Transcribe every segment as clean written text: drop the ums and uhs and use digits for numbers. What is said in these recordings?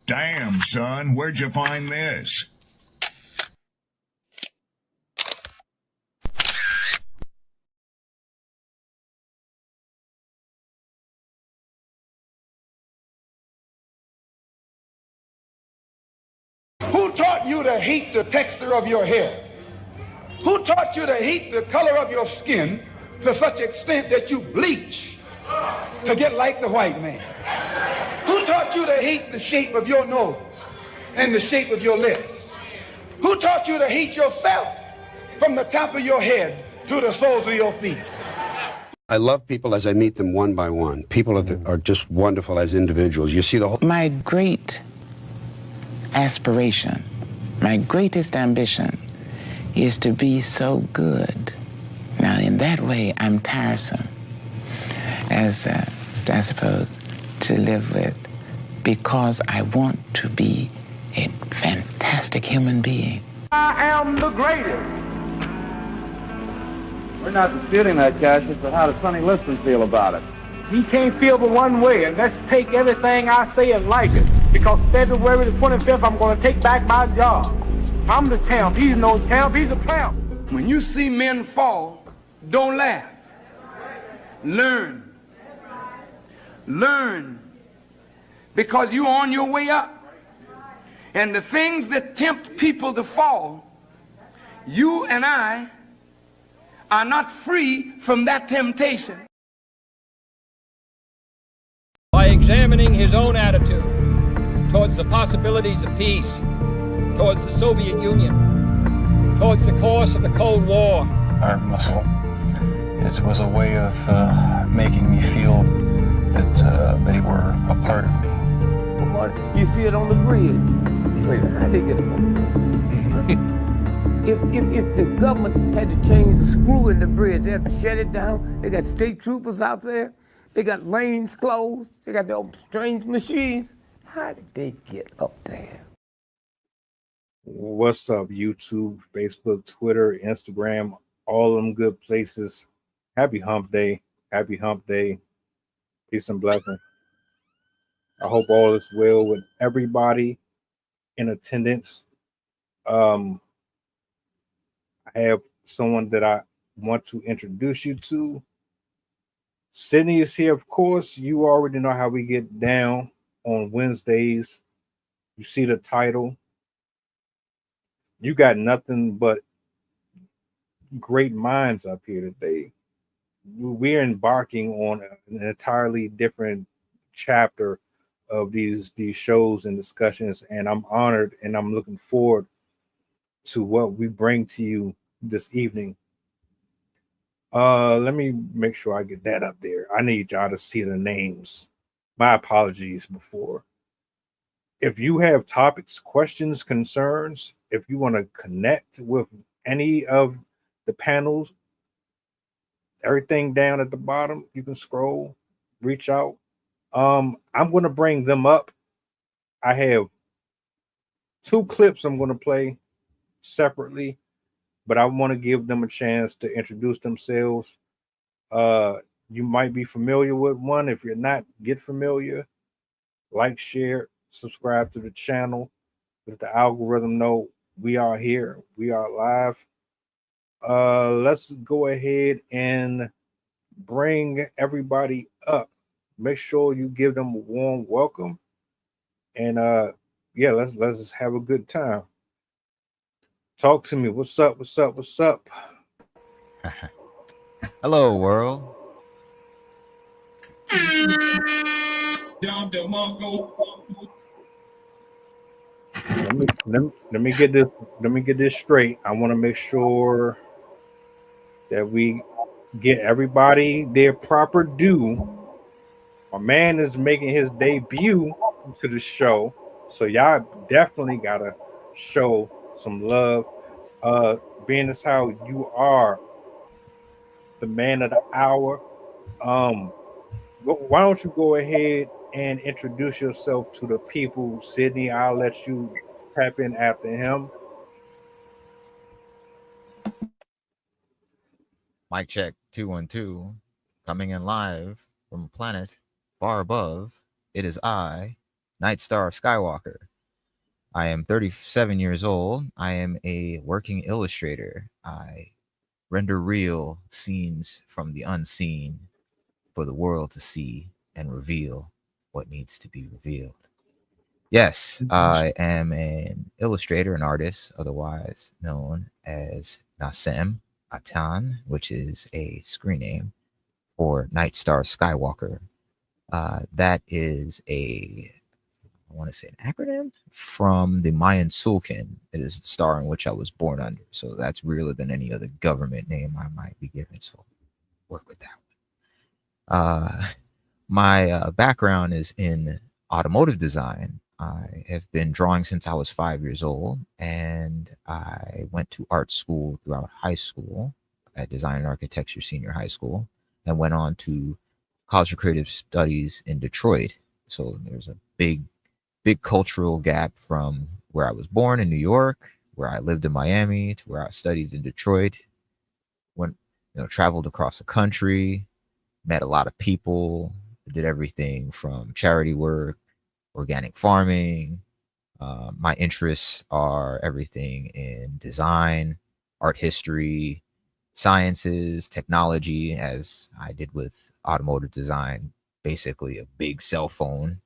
Damn, son, where'd you find this? Who taught you to hate the texture of your hair? Who taught you to hate the color of your skin to such extent that you bleach to get like the white man? Who taught you to hate the shape of your nose and the shape of your lips? Who taught you to hate yourself from the top of your head to the soles of your feet? I love people as I meet them one by one. People are just wonderful as individuals. You see the whole... My great aspiration, my greatest ambition is to be so good. Now, in that way, I'm tiresome, as I suppose, to live with, because I want to be a fantastic human being. I am the greatest. We're not disputing that, Cassius, but how does Sonny Liston feel about it? He can't feel but one way, and let's take everything I say and like it. Because February the 25th, I'm going to take back my job. I'm the champ. He's no champ. He's a tramp. When you see men fall, don't laugh. Learn. Learn. Because you're on your way up. And the things that tempt people to fall, you and I are not free from that temptation. By examining his own attitude towards the possibilities of peace, towards the Soviet Union, towards the course of the Cold War. Art muscle. It was a way of making me feel that they were a part of me. You see it on the bridge. Wait, how they get it? If the government had to change the screw in the bridge, they had to shut it down. They got state troopers out there. They got lanes closed. They got their strange machines. How did they get up there? What's up, YouTube, Facebook, Twitter, Instagram, all them good places. Happy hump day. Happy hump day. Peace and blessing. I hope all is well with everybody in attendance. I have someone that I want to introduce you to. Sydney is here, of course. You already know how we get down on Wednesdays. You see the title. You got nothing but great minds up here today. We're embarking on an entirely different chapter of these shows and discussions, and I'm honored and I'm looking forward to what we bring to you this evening. Let me make sure I get that up there. I need y'all to see the names. My apologies before. If you have topics, questions, concerns, if you want to connect with any of the panels, everything down at the bottom, you can scroll, reach out. I'm going to bring them up. I have 2 clips I'm going to play separately, but I want to give them a chance to introduce themselves. You might be familiar with one. If you're not, get familiar. Like, share, subscribe to the channel. Let the algorithm know we are here. We are live. Let's go ahead and bring everybody up. Make sure you give them a warm welcome. And yeah, let's just have a good time. Talk to me. What's up? What's up? What's up? Hello, world. Let me get this straight. I want to make sure that we get everybody their proper due. My man is making his debut to the show, so y'all definitely gotta show some love. Being as how you are the man of the hour, why don't you go ahead and introduce yourself to the people? Sydney, I'll let you tap in after him. Mic check 212. Coming in live from a planet far above. It is I, Night Star Skywalker. I am 37 years old. I am a working illustrator. I render real scenes from the unseen for the world to see and reveal what needs to be revealed. Yes, I am an illustrator, an artist, otherwise known as Nasem Atan, which is a screen name for Night Star Skywalker. That is I want to say an acronym from the Mayan Sulcan. It is the star in which I was born under. So that's realer than any other government name I might be given. So work with that one. My background is in automotive design. I have been drawing since I was 5 years old, and I went to art school throughout high school at Design and Architecture Senior High School, and went on to College of Creative Studies in Detroit. So there's a big cultural gap from where I was born in New York, where I lived in Miami, to where I studied in Detroit. Went, traveled across the country, met a lot of people, did everything from charity work, organic farming. My interests are everything in design, art history, sciences, technology, as I did with automotive design, basically a big cell phone,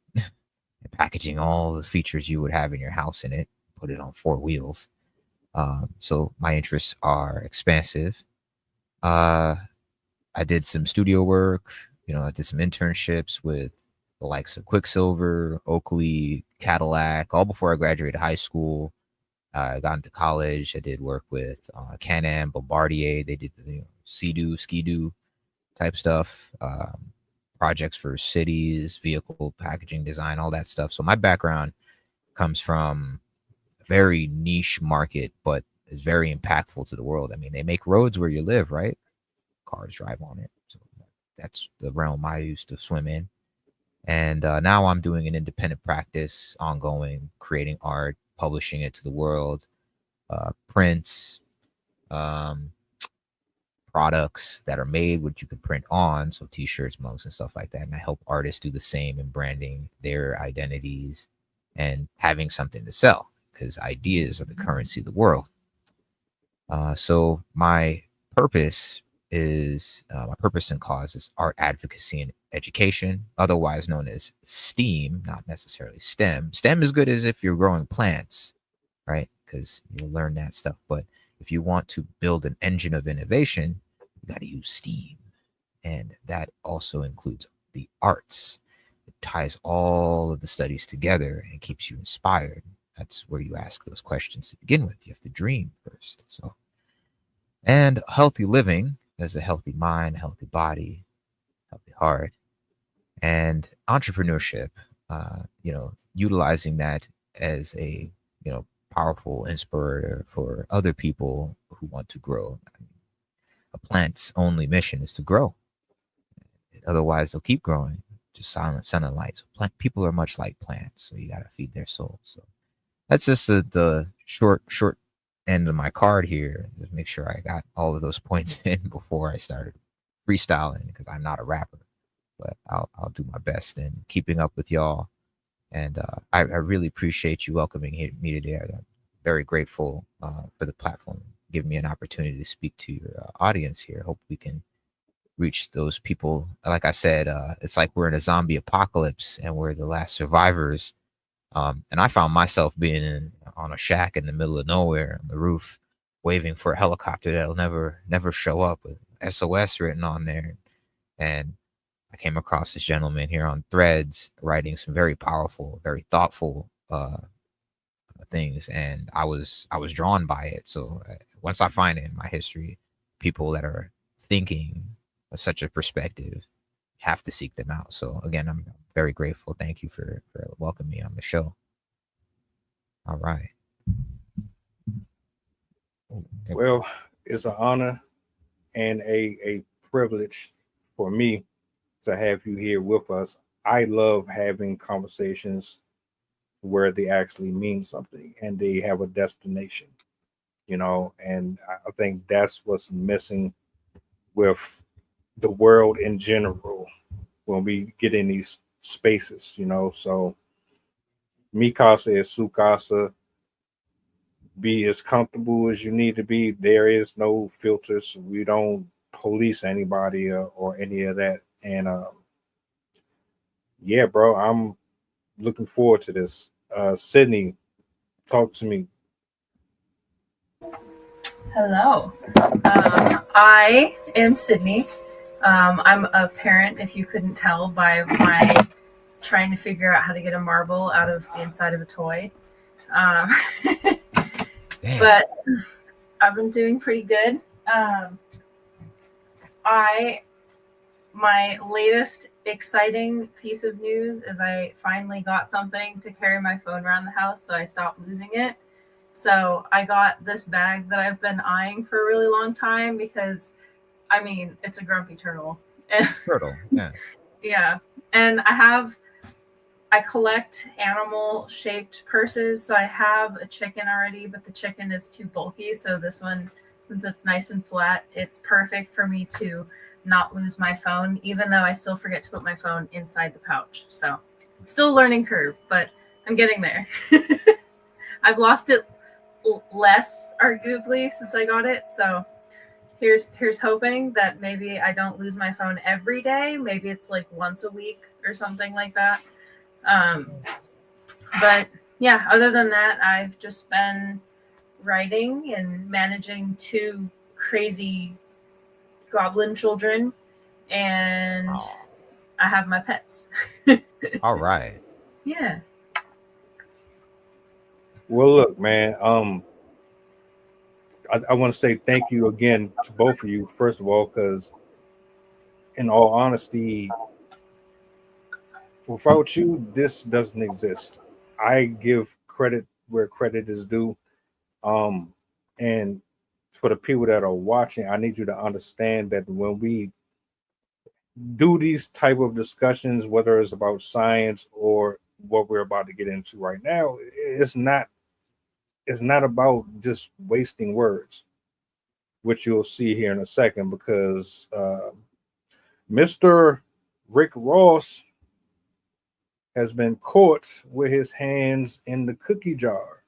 packaging all the features you would have in your house in it, put it on 4 wheels. So my interests are expansive. I did some studio work. I did some internships with the likes of Quicksilver, Oakley, Cadillac, all before I graduated high school. I got into college. I did work with Can-Am, Bombardier. They did the Sea-Doo, Ski-Doo type stuff. Projects for cities, vehicle packaging design, all that stuff. So my background comes from a very niche market, but is very impactful to the world. I mean, they make roads where you live, right? Cars drive on it. So that's the realm I used to swim in. And now I'm doing an independent practice, ongoing, creating art, publishing it to the world, prints, products that are made, which you can print on, so t-shirts, mugs, and stuff like that. And I help artists do the same in branding their identities and having something to sell, because ideas are the currency of the world. So my purpose and cause is art advocacy and education, otherwise known as STEAM, not necessarily STEM. STEM is good as if you're growing plants, right? Because you'll learn that stuff. But if you want to build an engine of innovation, you got to use STEAM. And that also includes the arts. It ties all of the studies together and keeps you inspired. That's where you ask those questions to begin with. You have to dream first. So, and healthy living is a healthy mind, healthy body, healthy heart, and entrepreneurship, utilizing that as a, powerful inspirator for other people who want to grow. A plant's only mission is to grow. Otherwise, they'll keep growing, just silent sun and light. So people are much like plants, so you got to feed their soul. So that's just the short end of my card here. Just make sure I got all of those points in before I started freestyling, because I'm not a rapper, but I'll do my best in keeping up with y'all. And I really appreciate you welcoming me today. I'm very grateful for the platform, giving me an opportunity to speak to your audience here. Hope we can reach those people. Like I said, it's like we're in a zombie apocalypse and we're the last survivors. And I found myself being on a shack in the middle of nowhere on the roof, waving for a helicopter that'll never show up, with SOS written on there. And I came across this gentleman here on Threads writing some very powerful, very thoughtful things, and I was drawn by it. So once I find it in my history, people that are thinking with such a perspective, have to seek them out. So again, I'm very grateful. Thank you for welcoming me on the show. All right. Well, it's an honor and a privilege for me to have you here with us. I love having conversations where they actually mean something and they have a destination, and I think that's what's missing with the world in general when we get in these spaces, so Mi casa is su casa. Be as comfortable as you need to be. There is no filters. We don't police anybody or any of that. And yeah, bro, I'm looking forward to this. Sydney, talk to me. Hello. I am Sydney. I'm a parent, if you couldn't tell by my trying to figure out how to get a marble out of the inside of a toy. Um, but I've been doing pretty good. My latest exciting piece of news is I finally got something to carry my phone around the house, so I stopped losing it. So I got this bag that I've been eyeing for a really long time because, I mean, it's a grumpy turtle. Turtle, yeah. Yeah, and I collect animal-shaped purses, so I have a chicken already, but the chicken is too bulky, so this one, since it's nice and flat, it's perfect for me to not lose my phone, even though I still forget to put my phone inside the pouch. So it's still a learning curve, but I'm getting there. I've lost it less, arguably, since I got it, so here's hoping that maybe I don't lose my phone every day. Maybe it's like once a week or something like that. But yeah, other than that, I've just been writing and managing 2 crazy goblin children, and I have my pets. All right. Yeah. Well, look, man. I want to say thank you again to both of you, first of all, because in all honesty, without you, this doesn't exist. I give credit where credit is due. And for the people that are watching, I need you to understand that when we do these type of discussions, whether it's about science or what we're about to get into right now, it's not about just wasting words, which you'll see here in a second, because Mr. Rick Ross has been caught with his hands in the cookie jar.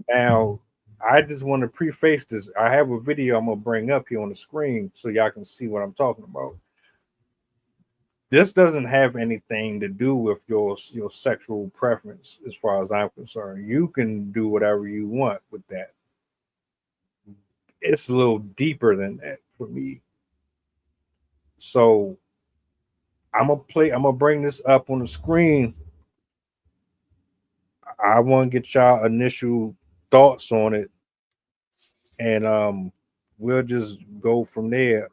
Now, I just want to preface this. I have a video I'm going to bring up here on the screen so y'all can see what I'm talking about. This doesn't have anything to do with your sexual preference as far as I'm concerned. You can do whatever you want with that. It's a little deeper than that for me. So I'm gonna bring this up on the screen. I want to get y'all initial thoughts on it, and we'll just go from there.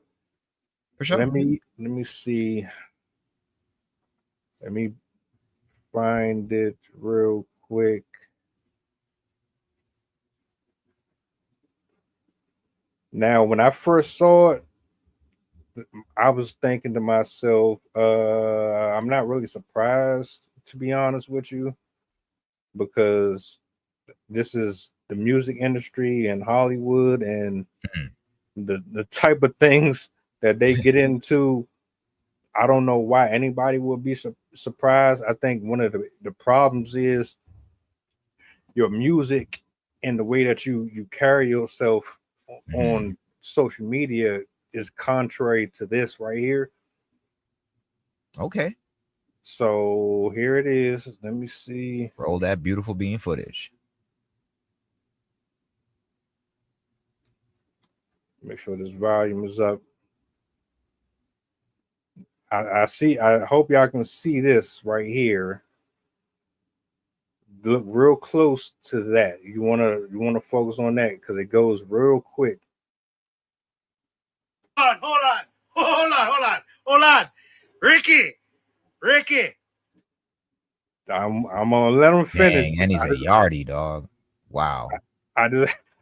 For sure. Let me see. Let me find it real quick. Now, when I first saw it, I was thinking to myself, I'm not really surprised, to be honest with you, because this is the music industry and Hollywood, and the type of things that they get into. I don't know why anybody would be surprised. I think one of the problems is your music and the way that you carry yourself on social media is contrary to this right here. Okay. So here it is. Let me see. Roll that beautiful bean footage. Make sure this volume is up. I see. I hope y'all can see this right here. Look real close to that. You wanna focus on that because it goes real quick. Hold on. Ricky. I'm gonna let him finish. Dang, and he's a yardie, dog. Wow. I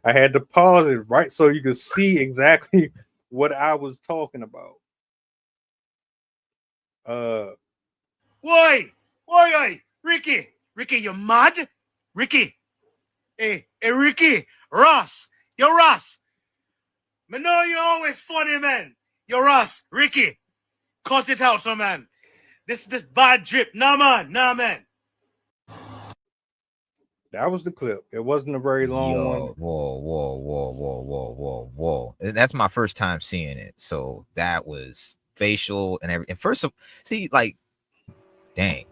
had to pause it right so you could see exactly what I was talking about. Why, Ricky, you mad? Ricky, hey, Ricky, Ross, you're Ross. Me know you're always funny, man. You're Ross, Ricky. Cut it out, so man. This bad drip, nah, man. That was the clip. It wasn't a very long one. Whoa. And that's my first time seeing it. So that was facial and everything. First of see, like, dang.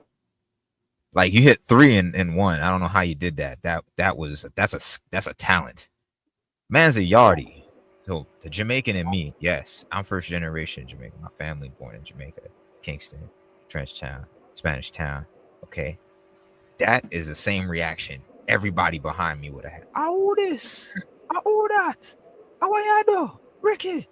Like you hit 3 in 1. I don't know how you did that. That's a talent. Man's a yardie. So the Jamaican in me, yes. I'm first generation Jamaican. My family born in Jamaica, Kingston, Trench Town, Spanish Town. Okay. That is the same reaction everybody behind me would have had. I owe this. I owe that. How are you do? Ricky.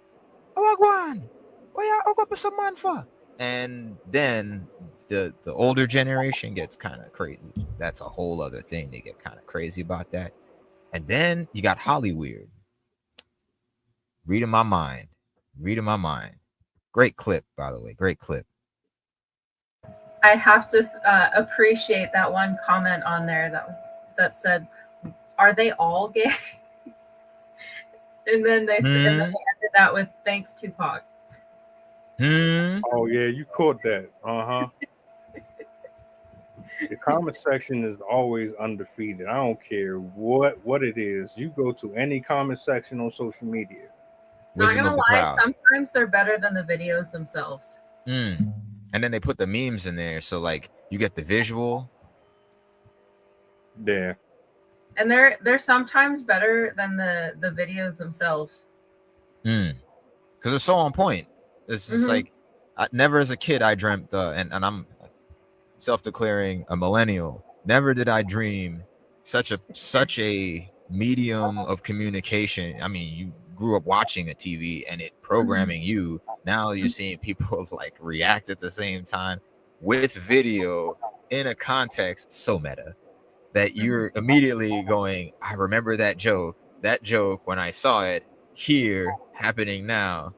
How are you going? What you up with some man for? And then the older generation gets kind of crazy. That's a whole other thing. They get kind of crazy about that. And then you got Hollyweird. Reading my mind. Great clip, by the way. Great clip. I have to appreciate that one comment on there that said, "Are they all gay?" and then they ended that with "Thanks, Tupac." Oh yeah, you caught that. The comment section is always undefeated. I don't care what it is. You go to any comment section on social media. Not gonna lie, sometimes they're better than the videos themselves. And then they put the memes in there, so like you get the visual. Yeah. And they're sometimes better than the videos themselves. Because it's so on point. It's just like never as a kid I dreamt and I'm self-declaring a millennial. Never did I dream such a medium of communication. I mean, you grew up watching a TV and it programming you. Now you're seeing people like react at the same time with video in a context so meta that you're immediately going, I remember that joke. That joke, when I saw it here happening now,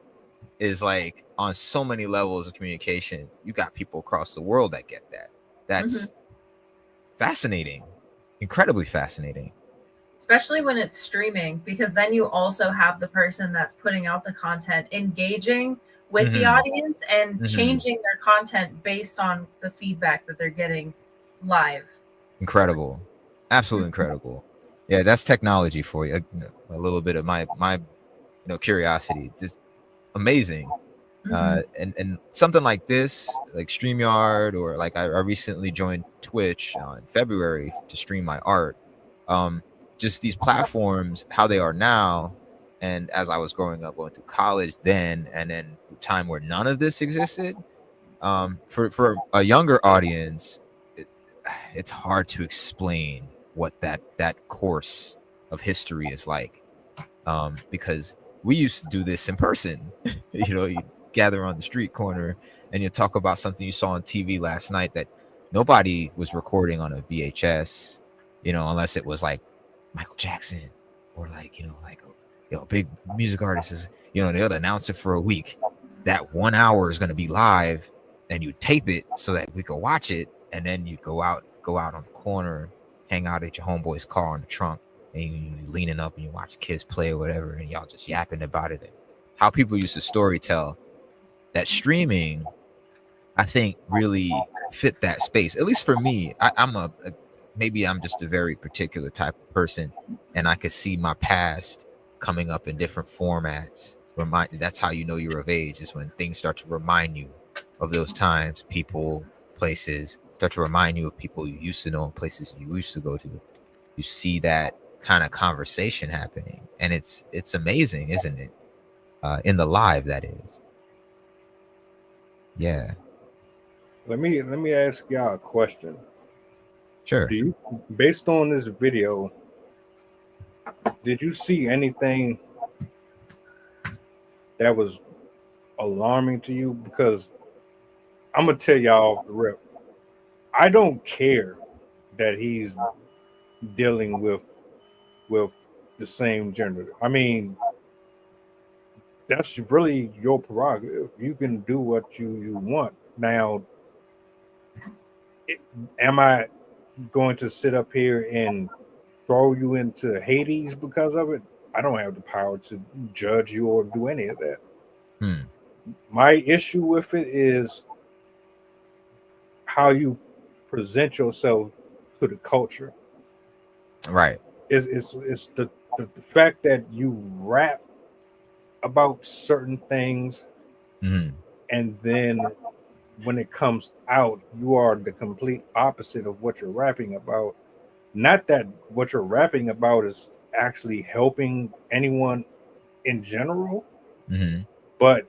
is like on so many levels of communication. You got people across the world that get that. That's fascinating, incredibly fascinating. Especially when it's streaming, because then you also have the person that's putting out the content engaging with the audience and changing their content based on the feedback that they're getting live. Incredible. Absolutely incredible. Yeah, that's technology for you. A little bit of my curiosity. Just amazing. And something like this, like StreamYard, or like I recently joined Twitch in February to stream my art. Just these platforms, how they are now, and as I was growing up, going to college then, and then time where none of this existed. For a younger audience, it's hard to explain what that course of history is like, because we used to do this in person. You gather on the street corner and you talk about something you saw on TV last night that nobody was recording on a VHS, unless it was like Michael Jackson or like big music artists is, they'll announce it for a week. That 1 hour is going to be live, and you tape it so that we could watch it, and then you go out on the corner, hang out at your homeboy's car in the trunk, and you leaning up and you watch kids play or whatever, and y'all just yapping about it. And how people used to story tell. That streaming, I think, really fit that space. At least for me, maybe I'm just a very particular type of person, and I could see my past coming up in different formats. That's how you know you're of age, is when things start to remind you of those times, people, places, start to remind you of people you used to know and places you used to go to. You see that kind of conversation happening, and it's amazing, isn't it? In the live, that is. Yeah. Let me ask y'all a question. Sure. Based on this video, did you see anything that was alarming to you? Because I'm gonna tell y'all off the rip, I don't care that he's dealing with the same gender. I mean, that's really your prerogative. You can do what you want. Now, am I going to sit up here and throw you into Hades because of it? I don't have the power to judge you or do any of that. My issue with it is how you present yourself to the culture. Right. It's the fact that you rap about certain things, Mhm. and then when it comes out, you are the complete opposite of what you're rapping about. Not that what you're rapping about is actually helping anyone in general, Mhm. but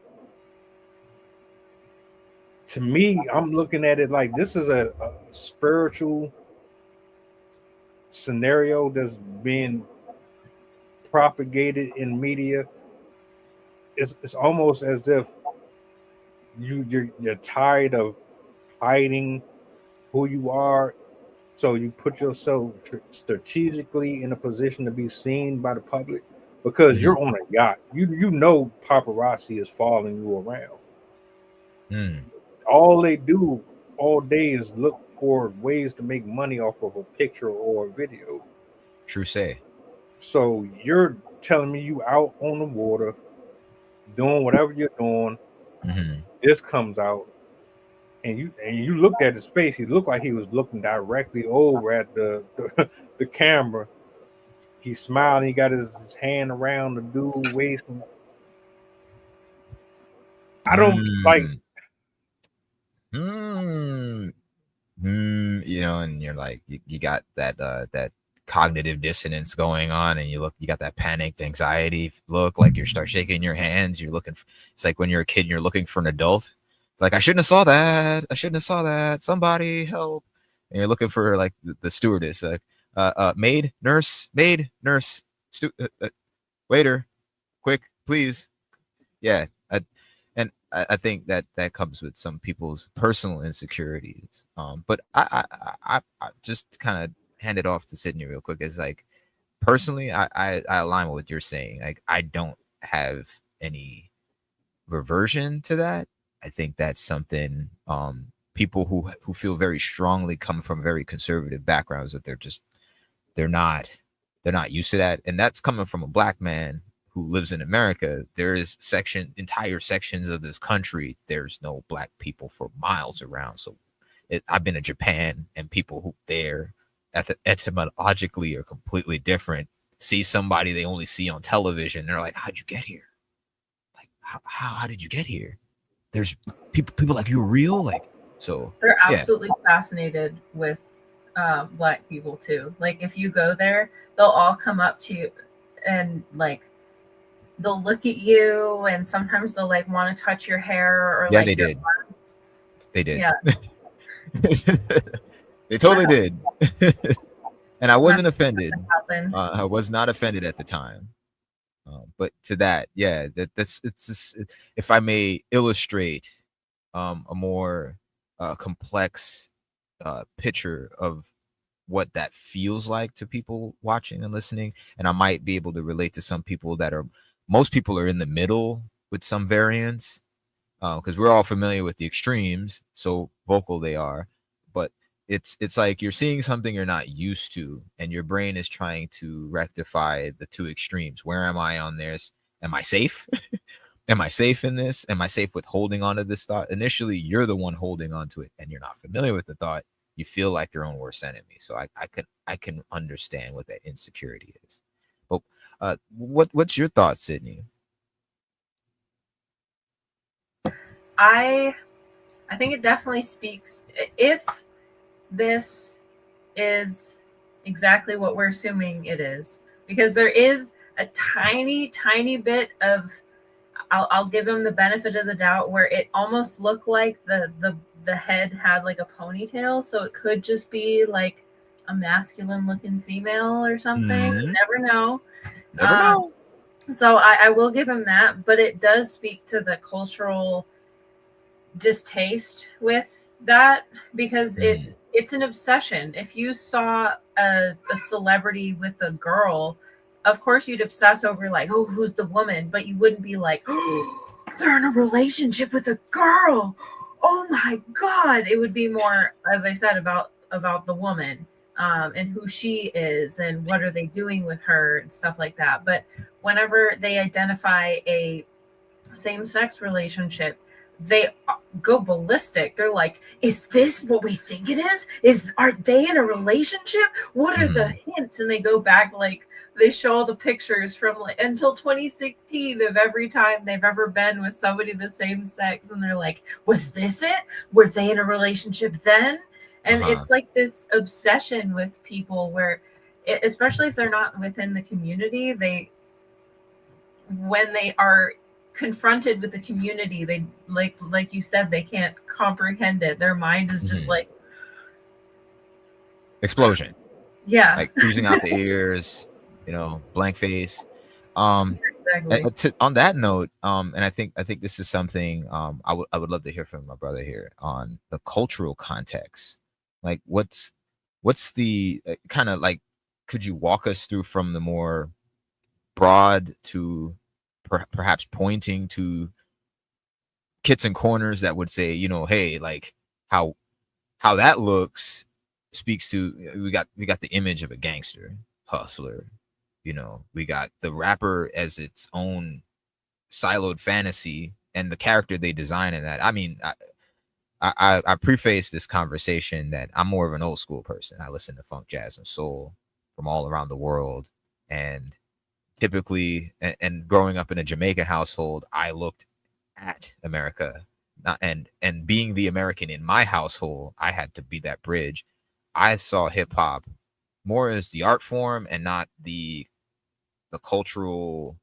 to me, I'm looking at it like this is a spiritual scenario that's being propagated in media. It's almost as if you're tired of hiding who you are, so you put yourself strategically in a position to be seen by the public because Mhm. you're on a yacht. You know paparazzi is following you around. Mm. All they do all day is look for ways to make money off of a picture or a video. True say. So you're telling me you out on the water doing whatever you're doing. Mhm. This comes out, and you looked at his face. He looked like he was looking directly over at the camera. He smiled. And he got his hand around the dude's waist. I don't like. Mm. Mm. You know, and you're like, you got that cognitive dissonance going on, and you got that panicked anxiety look, like you start shaking your hands. You're looking for, it's like when you're a kid and you're looking for an adult. It's like, I shouldn't have saw that. I shouldn't have saw that. Somebody help. And you're looking for like the stewardess, like maid, nurse, waiter, quick, please. Yeah. I think that comes with some people's personal insecurities. But I just kind of hand it off to Sydney real quick. Is like, personally, I align with what you're saying. Like, I don't have any reversion to that. I think that's something people who feel very strongly come from very conservative backgrounds, that they're not they're not used to that, and that's coming from a black man who lives in America. There is entire sections of this country, there's no black people for miles around. So I've been to Japan, and people who there etymologically are completely different. See somebody they only see on television, they're like, how'd you get here? Like, how did you get here? There's people like, you're real? Like, so They're yeah. absolutely fascinated with black people too. Like if you go there, they'll all come up to you and like they'll look at you, and sometimes they'll like want to touch your hair or Yeah, like they your did. arm. They did. Yeah. They totally did. And I wasn't That's offended. happen. I was not offended at the time. But to that, yeah, it's just, if I may illustrate a more complex picture of what that feels like to people watching and listening, and I might be able to relate to some people most people are in the middle with some variants, because we're all familiar with the extremes, so vocal they are. But it's like you're seeing something you're not used to, and your brain is trying to rectify the two extremes. Where am I on this? Am I safe? Am I safe in this? Am I safe with holding on to this thought? Initially, you're the one holding on to it, and you're not familiar with the thought. You feel like your own worst enemy. So I can understand what that insecurity is. But what's your thoughts, Sydney? I think it definitely speaks, if this is exactly what we're assuming it is, because there is a tiny bit of, I'll give him the benefit of the doubt, where it almost looked like the head had like a ponytail, so it could just be like a masculine looking female or something. You never know. Never know. So I will give him that, but it does speak to the cultural distaste with that, because it's an obsession. If you saw a celebrity with a girl, of course you'd obsess over like, oh, who's the woman, but you wouldn't be like, oh, they're in a relationship with a girl, oh my god. It would be more, as I said, about the woman, and who she is and what are they doing with her and stuff like that. But whenever they identify a same-sex relationship, they go ballistic. They're like, is this what we think it is? Are they in a relationship? What are the hints? And they go back, like, they show all the pictures from like until 2016 of every time they've ever been with somebody the same sex, and they're like, was this it? Were they in a relationship then? And it's like this obsession with people where, especially if they're not within the community, when they are confronted with the community, they like you said, they can't comprehend it. Their mind is just like explosion. Yeah, like oozing out the ears, blank face. Exactly. On that note, and I think this is something I would love to hear from my brother here on the cultural context. Like, what's the kind of like? Could you walk us through from the more broad to perhaps pointing to kits and corners that would say, hey, like how that looks speaks to we got the image of a gangster hustler. We got the rapper as its own siloed fantasy and the character they design in that. I mean, I preface this conversation that I'm more of an old school person. I listen to funk, jazz, and soul from all around the world. And typically, and growing up in a Jamaican household, I looked at America, and being the American in my household, I had to be that bridge. I saw hip hop more as the art form and not the cultural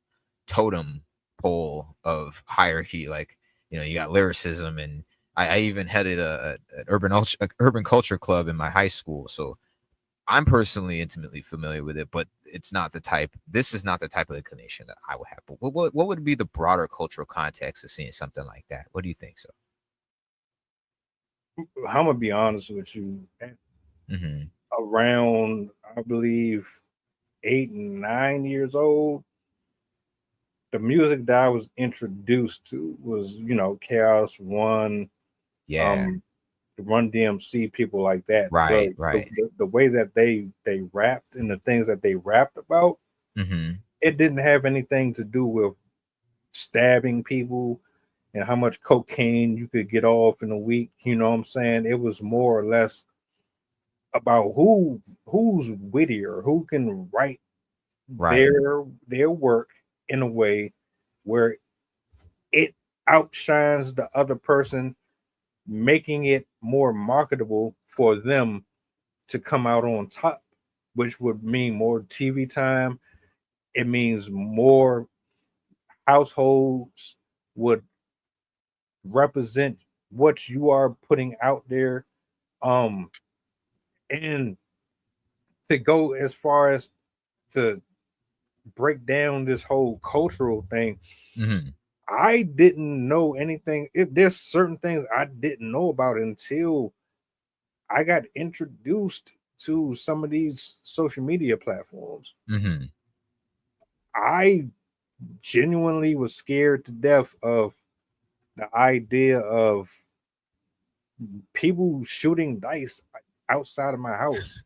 totem pole of hierarchy. Like, you got lyricism, and I even headed an urban culture club in my high school. So I'm personally intimately familiar with it, but it's not the type. This is not the type of inclination that I would have. But what would be the broader cultural context of seeing something like that? What do you think? So I'm gonna be honest with you. Around, I believe, 8 and 9 years old, the music that I was introduced to was, Chaos One, the Run DMC, people like that. Right. The way that they rapped and the things that they rapped about, it didn't have anything to do with stabbing people and how much cocaine you could get off in a week. You know what I'm saying? It was more or less about who's wittier, who can write their work in a way where it outshines the other person, making it more marketable for them to come out on top, which would mean more TV time. It means more households would represent what you are putting out there. And to go as far as to break down this whole cultural thing, I didn't know anything. There's certain things I didn't know about until I got introduced to some of these social media platforms. I genuinely was scared to death of the idea of people shooting dice outside of my house.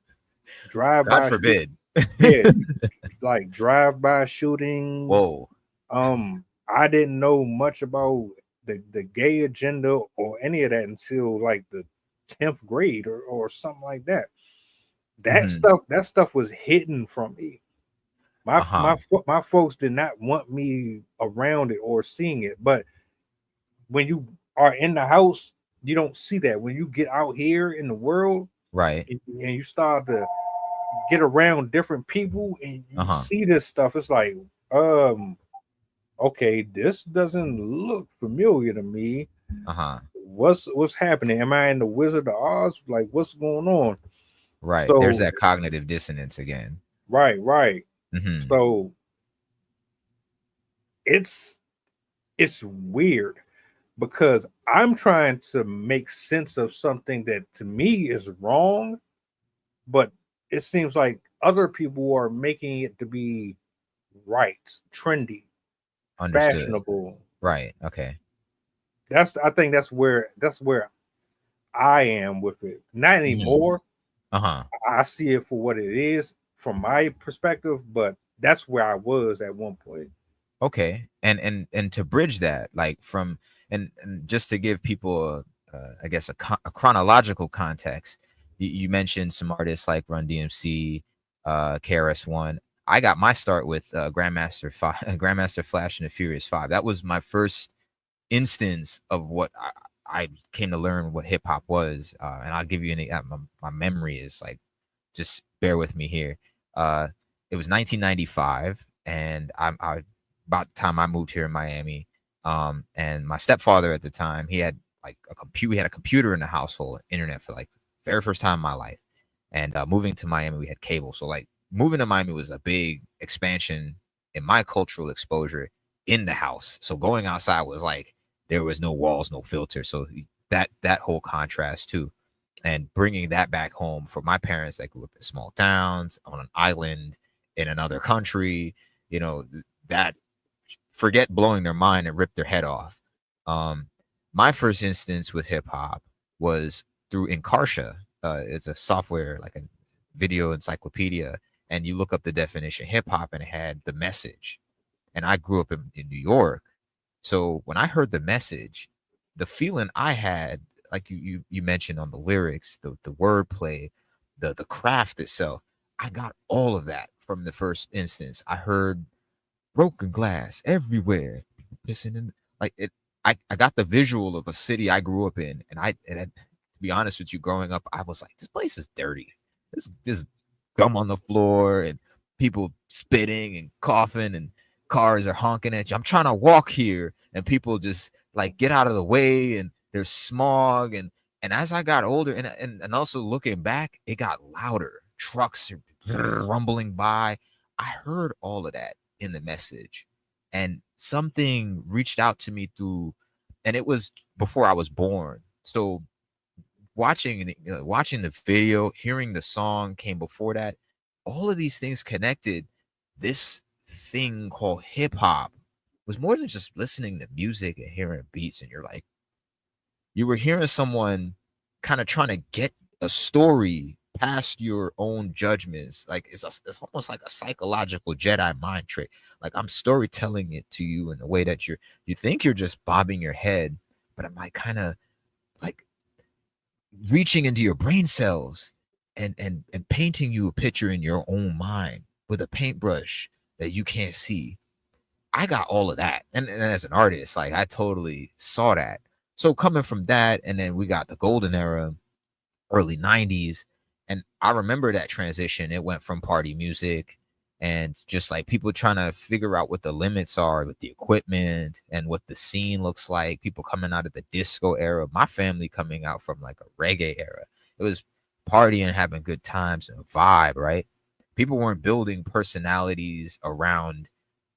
God forbid. Like drive-by shootings. Whoa. I didn't know much about the gay agenda or any of that until like the 10th grade or something like that. That stuff was hidden from me. My folks did not want me around it or seeing it. But when you are in the house, you don't see that. When you get out here in the world, right, and you start to get around different people and you see this stuff, it's like, okay, this doesn't look familiar to me. What's happening? Am I in the Wizard of Oz? Like, what's going on? Right. So, there's that cognitive dissonance again. Right. So it's weird because I'm trying to make sense of something that to me is wrong, but it seems like other people are making it to be right, trendy, fashionable. Right. Okay. I think that's where I am with it. Not anymore. I see it for what it is from my perspective, but that's where I was at one point. Okay. And to bridge that, like from And just to give people I guess a chronological context, you mentioned some artists like Run DMC, KRS-One. I got my start with Grandmaster Flash and the Furious 5. That was my first instance of what I came to learn what hip hop was. And I'll give you my memory is like, just bear with me here. It was 1995, and I about the time I moved here in Miami. And my stepfather at the time, he had like a computer in the household, internet for like very first time in my life. And moving to Miami, we had cable. So like moving to Miami was a big expansion in my cultural exposure in the house. So going outside was like, there was no walls, no filter. So that whole contrast too. And bringing that back home for my parents that grew up in small towns, on an island, in another country, you know, that forget blowing their mind and rip their head off. My first instance with hip hop was through Incarcia. It's a software, like a video encyclopedia. And you look up the definition hip hop and it had the message. And I grew up in New York. So when I heard the message, the feeling I had, like you mentioned on the lyrics, the wordplay, the craft itself, I got all of that from the first instance. I heard broken glass everywhere, pissing in, like it. I got the visual of a city I grew up in, and to be honest with you, growing up, I was like, this place is dirty. There's gum on the floor and people spitting and coughing and cars are honking at you. I'm trying to walk here and people just like get out of the way, and there's smog. And as I got older and also looking back, it got louder. Trucks are rumbling by. I heard all of that in the message, and something reached out to me through, and it was before I was born. So watching the video, hearing the song came before that. All of these things connected. This thing called hip hop was more than just listening to music and hearing beats, and you were hearing someone kind of trying to get a story past your own judgments. Like it's almost like a psychological Jedi mind trick. Like I'm storytelling it to you in a way that you think you're just bobbing your head, but I'm like kind of like reaching into your brain cells and painting you a picture in your own mind with a paintbrush that you can't see. I got all of that. And as an artist, like I totally saw that. So coming from that, and then we got the golden era, early 90s. And I remember that transition. It went from party music and just like people trying to figure out what the limits are with the equipment and what the scene looks like. People coming out of the disco era, my family coming out from like a reggae era. It was partying, having good times and a vibe, right? People weren't building personalities around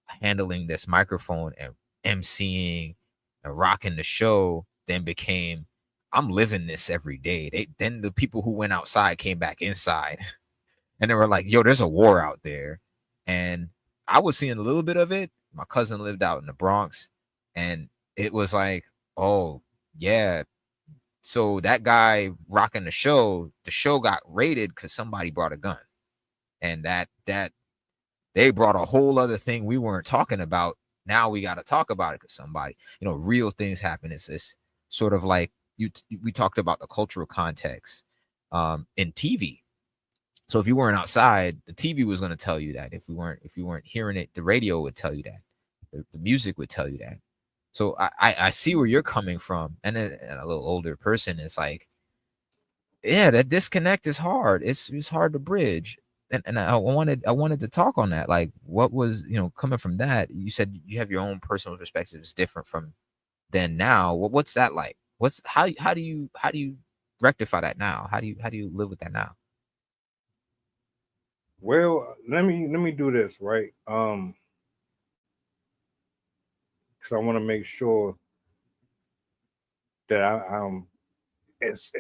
handling this microphone and emceeing and rocking the show. Then became, I'm living this every day. Then the people who went outside came back inside and they were like, yo, there's a war out there. And I was seeing a little bit of it. My cousin lived out in the Bronx, and it was like, oh yeah. So that guy rocking the show got raided because somebody brought a gun. And that they brought a whole other thing we weren't talking about. Now we got to talk about it because somebody, real things happen. It's sort of like we talked about the cultural context in TV. So if you weren't outside, the TV was going to tell you that. If you weren't hearing it, the radio would tell you that. The music would tell you that. So I see where you're coming from. And then a little older person, it's like, yeah, that disconnect is hard. It's hard to bridge. And I wanted to talk on that. Like, what was, coming from that? You said you have your own personal perspectives different from then now. What's that like? How do you rectify that now? How do you live with that now? Well, let me do this, right? Because I want to make sure that I'm as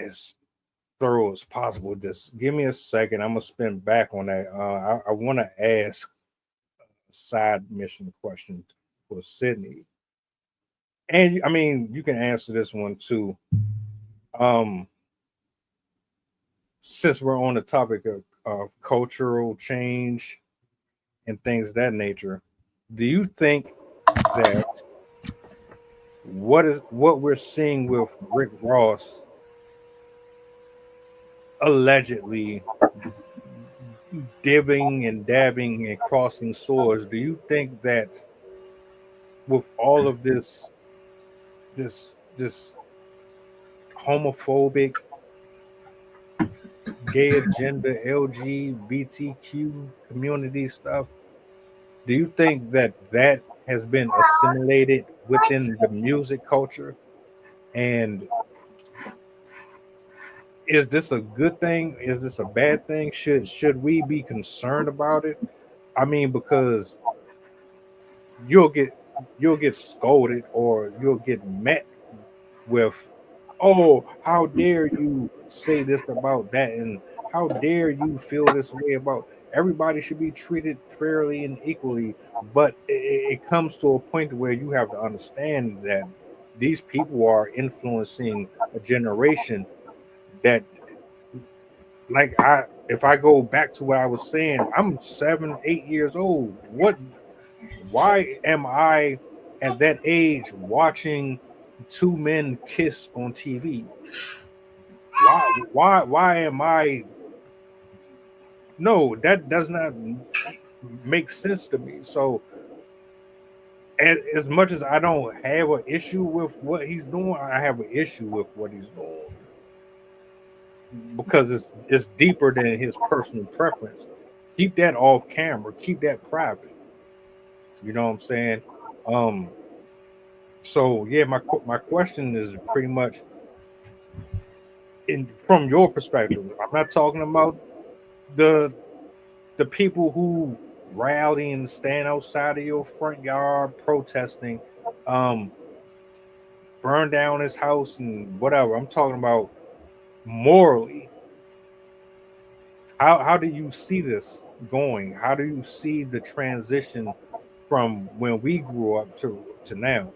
thorough as possible. Just give me a second. I'm gonna spin back on that. I want to ask a side mission question for Sydney, and I mean you can answer this one too. Since we're on the topic of cultural change and things of that nature, do you think that what we're seeing with Rick Ross allegedly dibbing and dabbing and crossing swords. Do you think that with all of this homophobic, gay agenda, LGBTQ community stuff, do you think that that has been assimilated within the music culture? And is this a good thing? Is this a bad thing? Should we be concerned about it? I mean, because you'll get you'll get scolded or you'll get met with, oh, how dare you say this about that, and how dare you feel this way about, everybody should be treated fairly and equally. But it comes to a point where you have to understand that these people are influencing a generation that, like, if I go back to what I was saying, I'm 7, 8 years old. Why am I at that age watching two men kiss on TV? Why am I? No, that does not make sense to me. So, as much as I don't have an issue with what he's doing, I have an issue with what he's doing because it's deeper than his personal preference. Keep that off camera. Keep that private. You know what I'm saying? Um. So yeah, my question is pretty much from your perspective. I'm not talking about the people who rally and stand outside of your front yard protesting, um, burn down his house and whatever. I'm talking about morally. How do you see this going? How do you see the transition from when we grew up to now?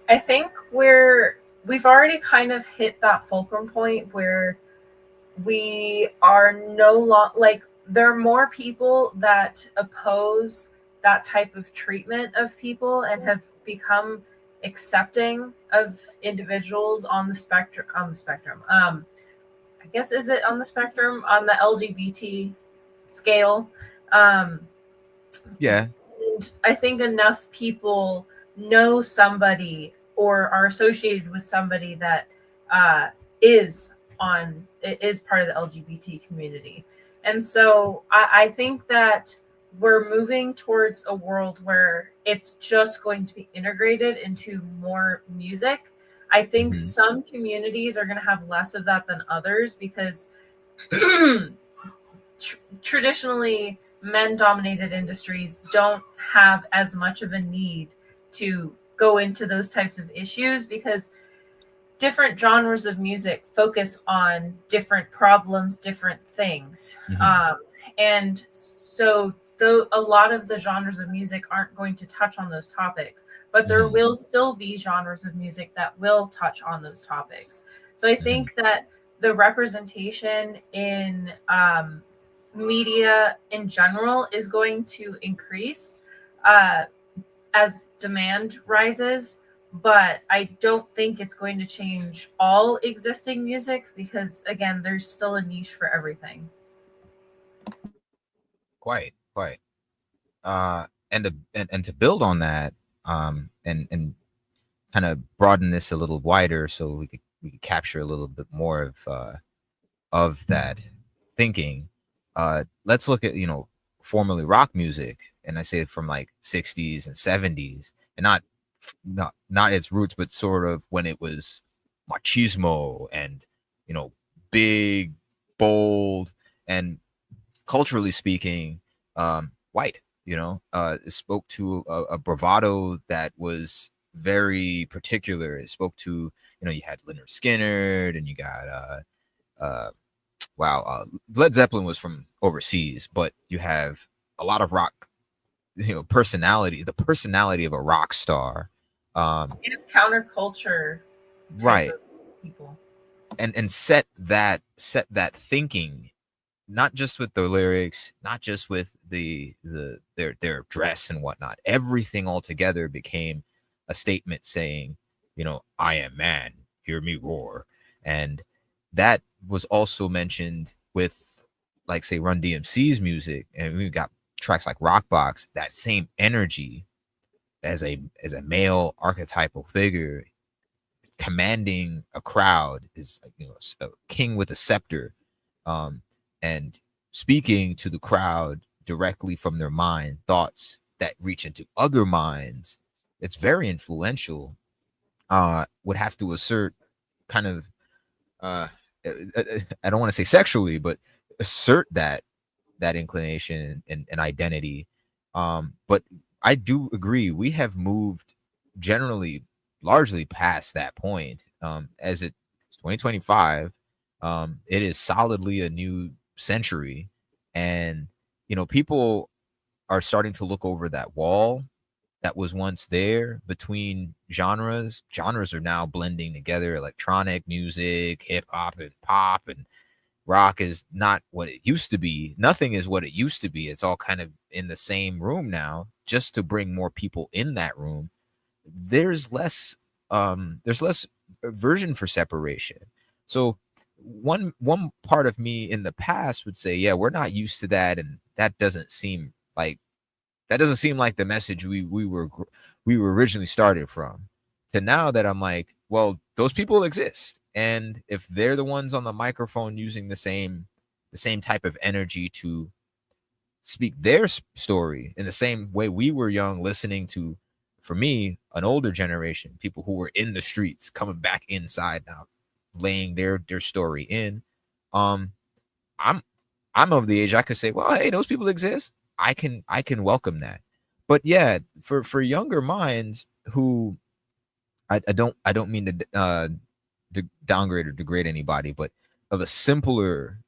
I think we've already kind of hit that fulcrum point where we are no longer, like, there are more people that oppose that type of treatment of people and have become accepting of individuals on the spectrum. I guess, is it on the spectrum, on the LGBT scale? Yeah. And I think enough people know somebody or are associated with somebody that is part of the LGBT community. And so I think that we're moving towards a world where it's just going to be integrated into more music. I think some communities are going to have less of that than others because traditionally men-dominated industries don't have as much of a need to go into those types of issues because different genres of music focus on different problems, different things. And so though a lot of the genres of music aren't going to touch on those topics, but there will still be genres of music that will touch on those topics. So I think that the representation in media in general is going to increase as demand rises, but I don't think it's going to change all existing music because, again, there's still a niche for everything. Quite. And to build on that, and kind of broaden this a little wider, so we could capture a little bit more of that thinking. Let's look at formerly rock music, and I say it from like 60s and 70s, and not its roots, but sort of when it was machismo and big, bold, and culturally speaking, white. It spoke to a bravado that was very particular. It spoke to you had Leonard Skinner, and you got Led Zeppelin was from overseas, but you have a lot of rock personalities, the personality of a rock star, it's counterculture, right? People, and set that thinking, not just with the lyrics, not just with their dress and whatnot. Everything altogether became a statement saying, you know, I am man, hear me roar. And that was also mentioned with, like, say, Run DMC's music, and we've got tracks like Rockbox. That same energy as a male archetypal figure commanding a crowd, is, you know, a king with a scepter, and speaking to the crowd directly from their mind, thoughts that reach into other minds. It's very influential. Would have to assert kind of, I don't want to say sexually, but assert that inclination and identity. But I do agree, we have moved generally largely past that point. As it's 2025, it is solidly a new century, and you know, people are starting to look over that wall that was once there between genres. Genres are now blending together. Electronic music, hip hop, and pop, and rock is not what it used to be. Nothing is what it used to be. It's all kind of in the same room now, just to bring more people in that room. There's less version for separation. So one part of me in the past would say, yeah, we're not used to that, and that doesn't seem like the message we were originally started from. To now that I'm like, well, those people exist, and if they're the ones on the microphone using the same type of energy to speak their story in the same way we were young, listening to, for me, an older generation, people who were in the streets coming back inside now, laying their story in. I'm of the age I could say, well, hey, those people exist. I can welcome that. But yeah, for younger minds who, I don't mean to downgrade or degrade anybody, but of a simpler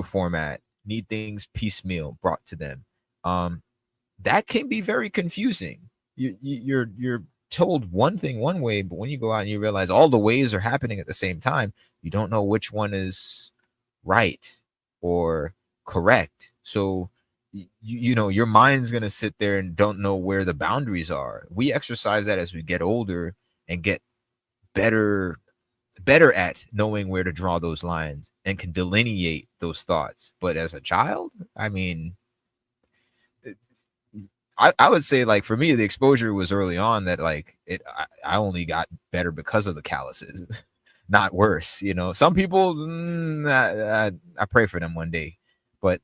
format, need things piecemeal brought to them. That can be very confusing. You're told one thing one way, but when you go out and you realize all the ways are happening at the same time, you don't know which one is right or correct. So you know, your mind's going to sit there and don't know where the boundaries are. We exercise that as we get older and get better at knowing where to draw those lines and can delineate those thoughts. But as a child, I mean, I would say, like, for me, the exposure was early on, that like I only got better because of the calluses, not worse. You know, some people, I pray for them one day, but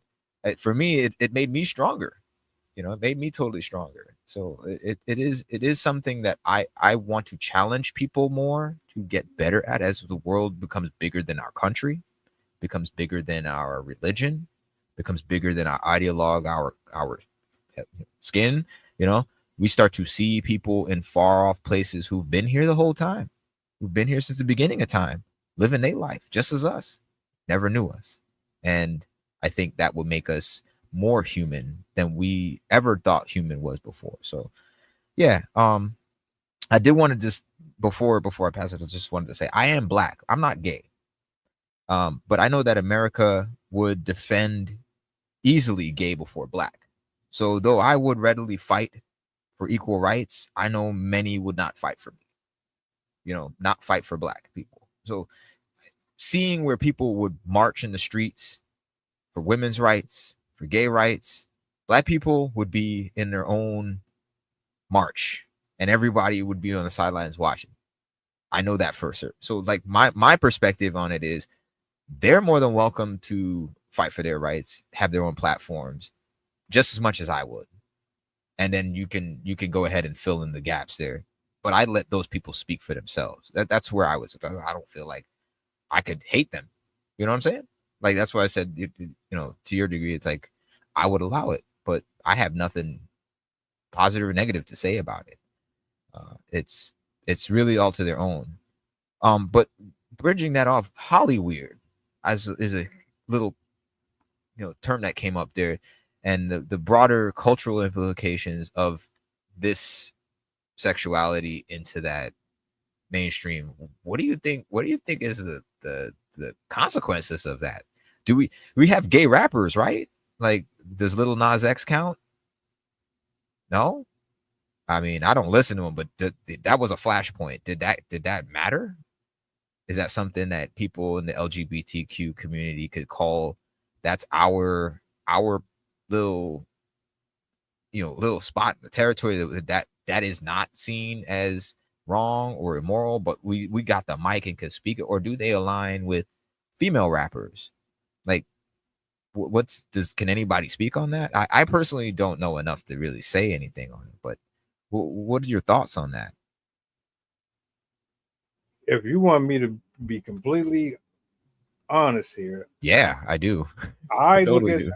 for me, it made me stronger. You know, it made me totally stronger. So it is something that I want to challenge people more to get better at, as the world becomes bigger than our country, becomes bigger than our religion, becomes bigger than our ideologue, our skin. You know, we start to see people in far off places who've been here the whole time, who've been here since the beginning of time, living their life just as us, never knew us. And I think that would make us more human than we ever thought human was before. So yeah, I did want to just, before I pass it, I just wanted to say I am Black. I'm not gay. But I know that America would defend easily gay before Black. So though I would readily fight for equal rights, I know many would not fight for me, you know, not fight for Black people. So seeing where people would march in the streets for women's rights, for gay rights, Black people would be in their own march, and everybody would be on the sidelines watching. I know that for certain. So like my perspective on it is, they're more than welcome to fight for their rights, have their own platforms, just as much as I would. And then you can go ahead and fill in the gaps there. But I let those people speak for themselves. That's where I was. I don't feel like I could hate them. You know what I'm saying? Like, that's why I said, you know, to your degree, it's like I would allow it, but I have nothing positive or negative to say about it. It's really all to their own. But bridging that off, Hollyweird is a little, you know, term that came up there, and the broader cultural implications of this sexuality into that mainstream. What do you think? What do you think is the consequences of that? Do we have gay rappers, right? Like, does Lil Nas X count? No. I mean, I don't listen to him, but that was a flashpoint. Did that matter? Is that something that people in the LGBTQ community could call that's our little, little spot in the territory that is not seen as wrong or immoral, but we got the mic and could speak it? Or do they align with female rappers? Like, can anybody speak on that? I personally don't know enough to really say anything on it, but what are your thoughts on that? If you want me to be completely honest here, yeah, I do. I totally do.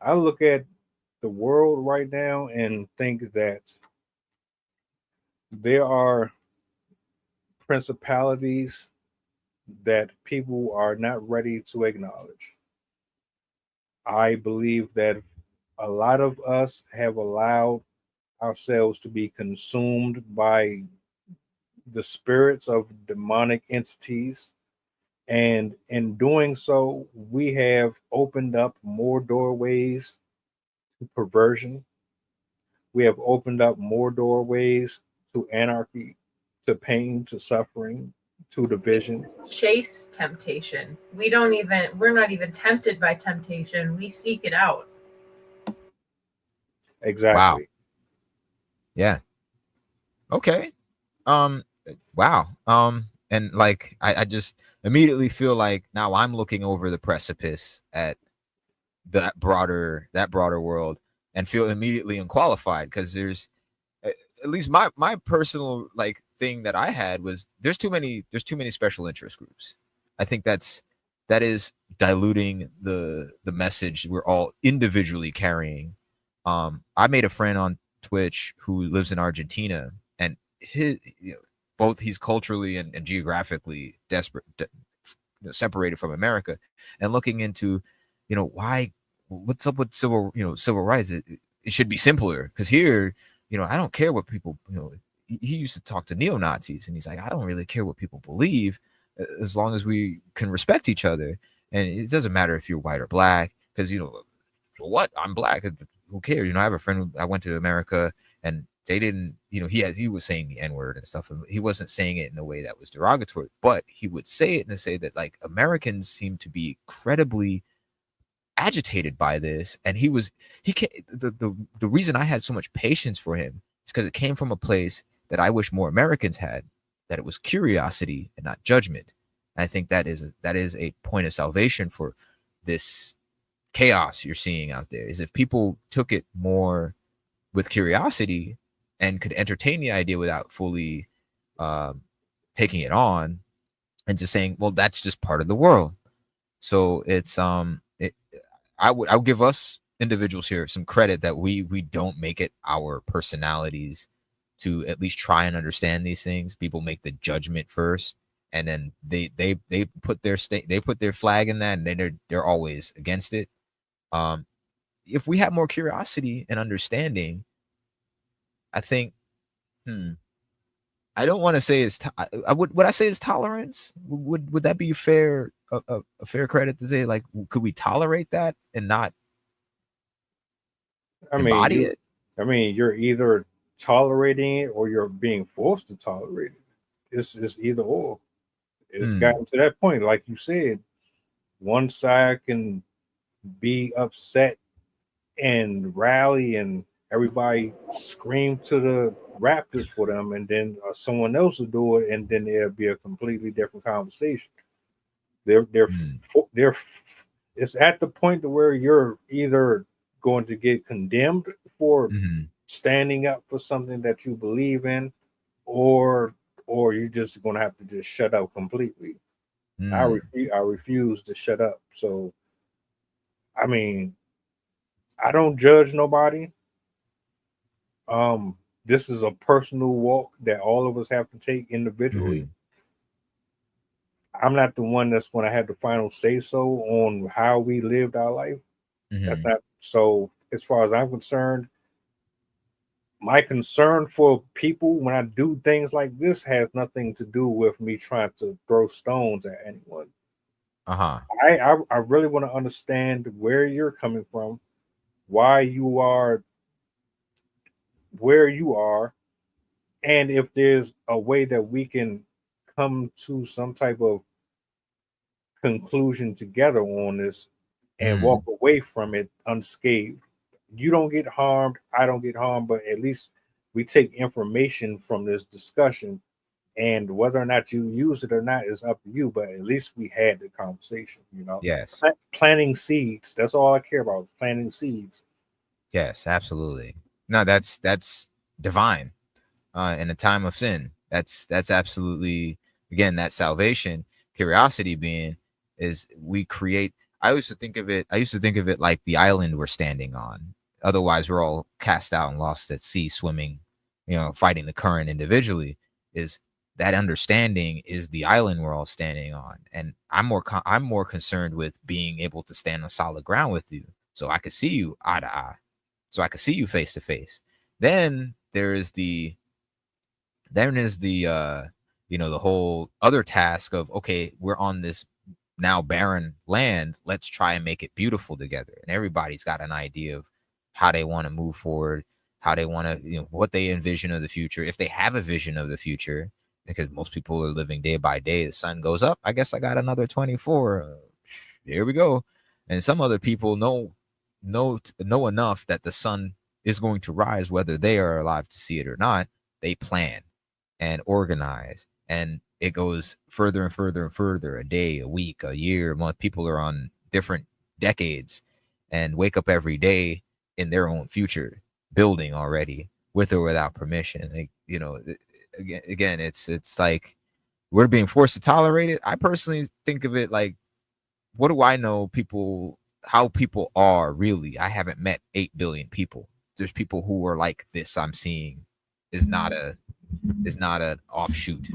I look at the world right now and think that there are principalities that people are not ready to acknowledge. I believe that a lot of us have allowed ourselves to be consumed by the spirits of demonic entities. And in doing so, we have opened up more doorways to perversion. We have opened up more doorways to anarchy, to pain, to suffering, to division. Chase temptation. We're not even tempted by temptation. We seek it out. Exactly. Wow. Yeah. Okay. Wow. And like I just immediately feel like now I'm looking over the precipice at that broader world and feel immediately unqualified, because there's, at least my personal like thing that I had was there's too many special interest groups. I think that is diluting the message we're all individually carrying. I made a friend on Twitch who lives in Argentina, and his, both he's culturally and geographically separated from America, and looking into, why, what's up with civil rights. It should be simpler, because here, I don't care what people, he used to talk to neo-Nazis, and he's like, I don't really care what people believe, as long as we can respect each other. And it doesn't matter if you're white or black, because, so what? I'm black. Who cares? I have a friend I went to America, and they didn't, he was saying the N-word and stuff. And he wasn't saying it in a way that was derogatory, but he would say it and say that like Americans seem to be incredibly agitated by this. And the reason I had so much patience for him is because it came from a place that I wish more Americans had, that it was curiosity and not judgment. And I think that is a point of salvation for this chaos you're seeing out there, is if people took it more with curiosity and could entertain the idea without fully taking it on, and just saying, well, that's just part of the world. So it's I would give us individuals here some credit that we don't make it our personalities to at least try and understand these things. People make the judgment first, and then they put their flag in that, and then they're always against it. If we have more curiosity and understanding, I think, I don't want to say it's, would I say it's tolerance? Would that be a fair credit to say, like, could we tolerate that and not embody it? I mean, you're either tolerating it or you're being forced to tolerate it. It's either or. It's gotten to that point, like you said, one side can be upset and rally and everybody scream to the Raptors for them, and then someone else will do it, and then there'll be a completely different conversation. It's at the point to where you're either going to get condemned for standing up for something that you believe in, or you're just going to have to just shut up completely. I refuse to shut up. So, I mean, I don't judge nobody. This is a personal walk that all of us have to take individually. I'm not the one that's going to have the final say so on how we lived our life. That's not so. As far as I'm concerned, my concern for people when I do things like this has nothing to do with me trying to throw stones at anyone. I really want to understand where you're coming from, why you are where you are, And if there's a way that we can come to some type of conclusion together on this and walk away from it unscathed, you don't get harmed, I don't get harmed, but at least we take information from this discussion, and whether or not you use it or not is up to you, but at least we had the conversation, Yes. Planting seeds, that's all I care about, is planting seeds. Yes, absolutely. No, that's divine. In a time of sin, that's absolutely, again, that salvation. Curiosity being is we create. I used to think of it like the island we're standing on. Otherwise, we're all cast out and lost at sea, swimming, fighting the current individually. Is that understanding is the island we're all standing on, and I'm more concerned with being able to stand on solid ground with you, so I could see you eye to eye, so I could see you face to face. Then there's the the whole other task of, okay, we're on this now barren land, let's try and make it beautiful together. And everybody's got an idea of how they want to move forward, how they want to, what they envision of the future, if they have a vision of the future, because most people are living day by day. The sun goes up, I guess I got another 24. Here we go. And some other people know enough that the sun is going to rise, whether they are alive to see it or not. They plan and organize, and it goes further and further and further, a day, a week, a year, a month. People are on different decades and wake up every day in their own future, building already, with or without permission. Again, it's like we're being forced to tolerate it. I personally think of it like, what do I know how people are really? I haven't met 8 billion people. There's people who are like this. I'm seeing is not an offshoot.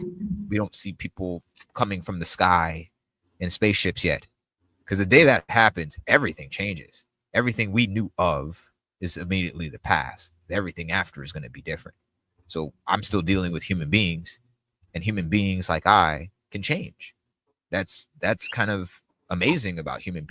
We don't see people coming from the sky in spaceships yet, because the day that happens, everything changes. Everything we knew of is immediately the past. Everything after is going to be different. So I'm still dealing with human beings, and human beings like I can change. That's kind of amazing about human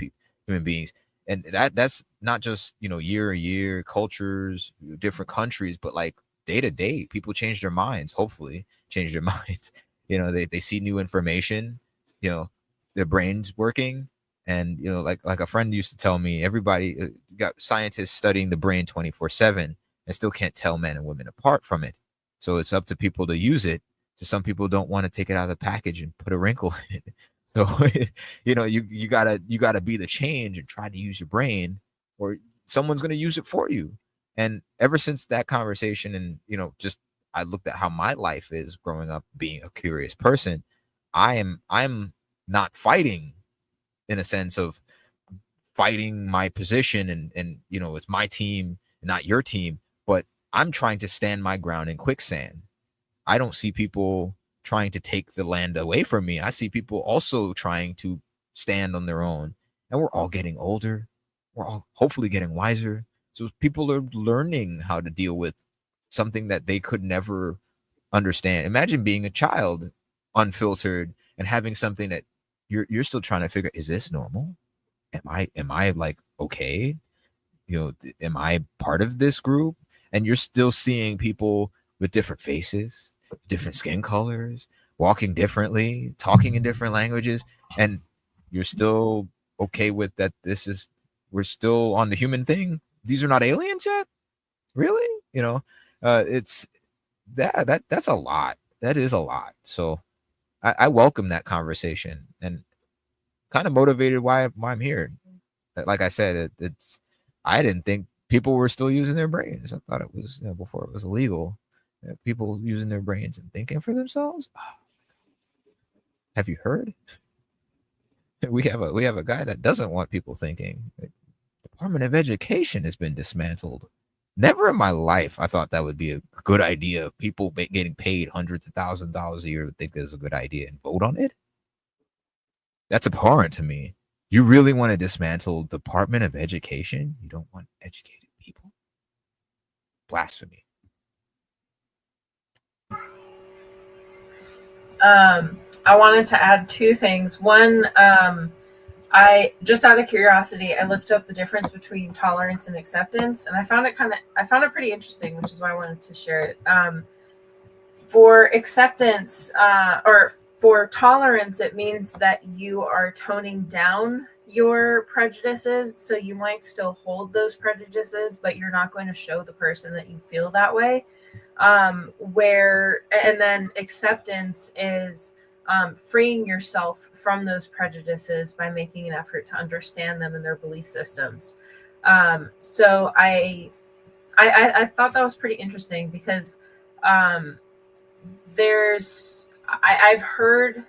beings. And that's not just, year to year, cultures, different countries, but like day to day, people change their minds, hopefully change their minds. They see new information, their brains working. And, like a friend used to tell me, everybody got scientists studying the brain 24/7 and still can't tell men and women apart from it. So it's up to people to use it. So some people don't want to take it out of the package and put a wrinkle in it. So, you gotta be the change and try to use your brain, or someone's going to use it for you. And ever since that conversation, and, just I looked at how my life is growing up being a curious person, I'm not fighting in a sense of fighting my position and it's my team, not your team, but I'm trying to stand my ground in quicksand. I don't see people trying to take the land away from me. I see people also trying to stand on their own. And we're all getting older. We're all hopefully getting wiser. So people are learning how to deal with something that they could never understand. Imagine being a child, unfiltered, and having something that you're still trying to figure, is this normal? Am I like okay? Am I part of this group? And you're still seeing people with different faces, different skin colors, walking differently, talking in different languages, and you're still okay with that. We're still on the human thing. These are not aliens yet, really. It's that's a lot. That is a lot. So I welcome that conversation, and kind of motivated why I'm here. Like I said, I didn't think people were still using their brains. I thought it was, before it was illegal, people using their brains and thinking for themselves. Oh, have you heard? We have a guy that doesn't want people thinking. The Department of Education has been dismantled. Never in my life I thought that would be a good idea. People getting paid hundreds of thousands of dollars a year to think this is a good idea and vote on it. That's abhorrent to me. You really want to dismantle Department of Education? You don't want educated people? Blasphemy. I wanted to add 2 things. One, I just out of curiosity, I looked up the difference between tolerance and acceptance, and I found it pretty interesting, which is why I wanted to share it. For acceptance or for tolerance, it means that you are toning down your prejudices. So you might still hold those prejudices, but you're not going to show the person that you feel that way. And then acceptance is freeing yourself from those prejudices by making an effort to understand them and their belief systems. So I thought that was pretty interesting because I've heard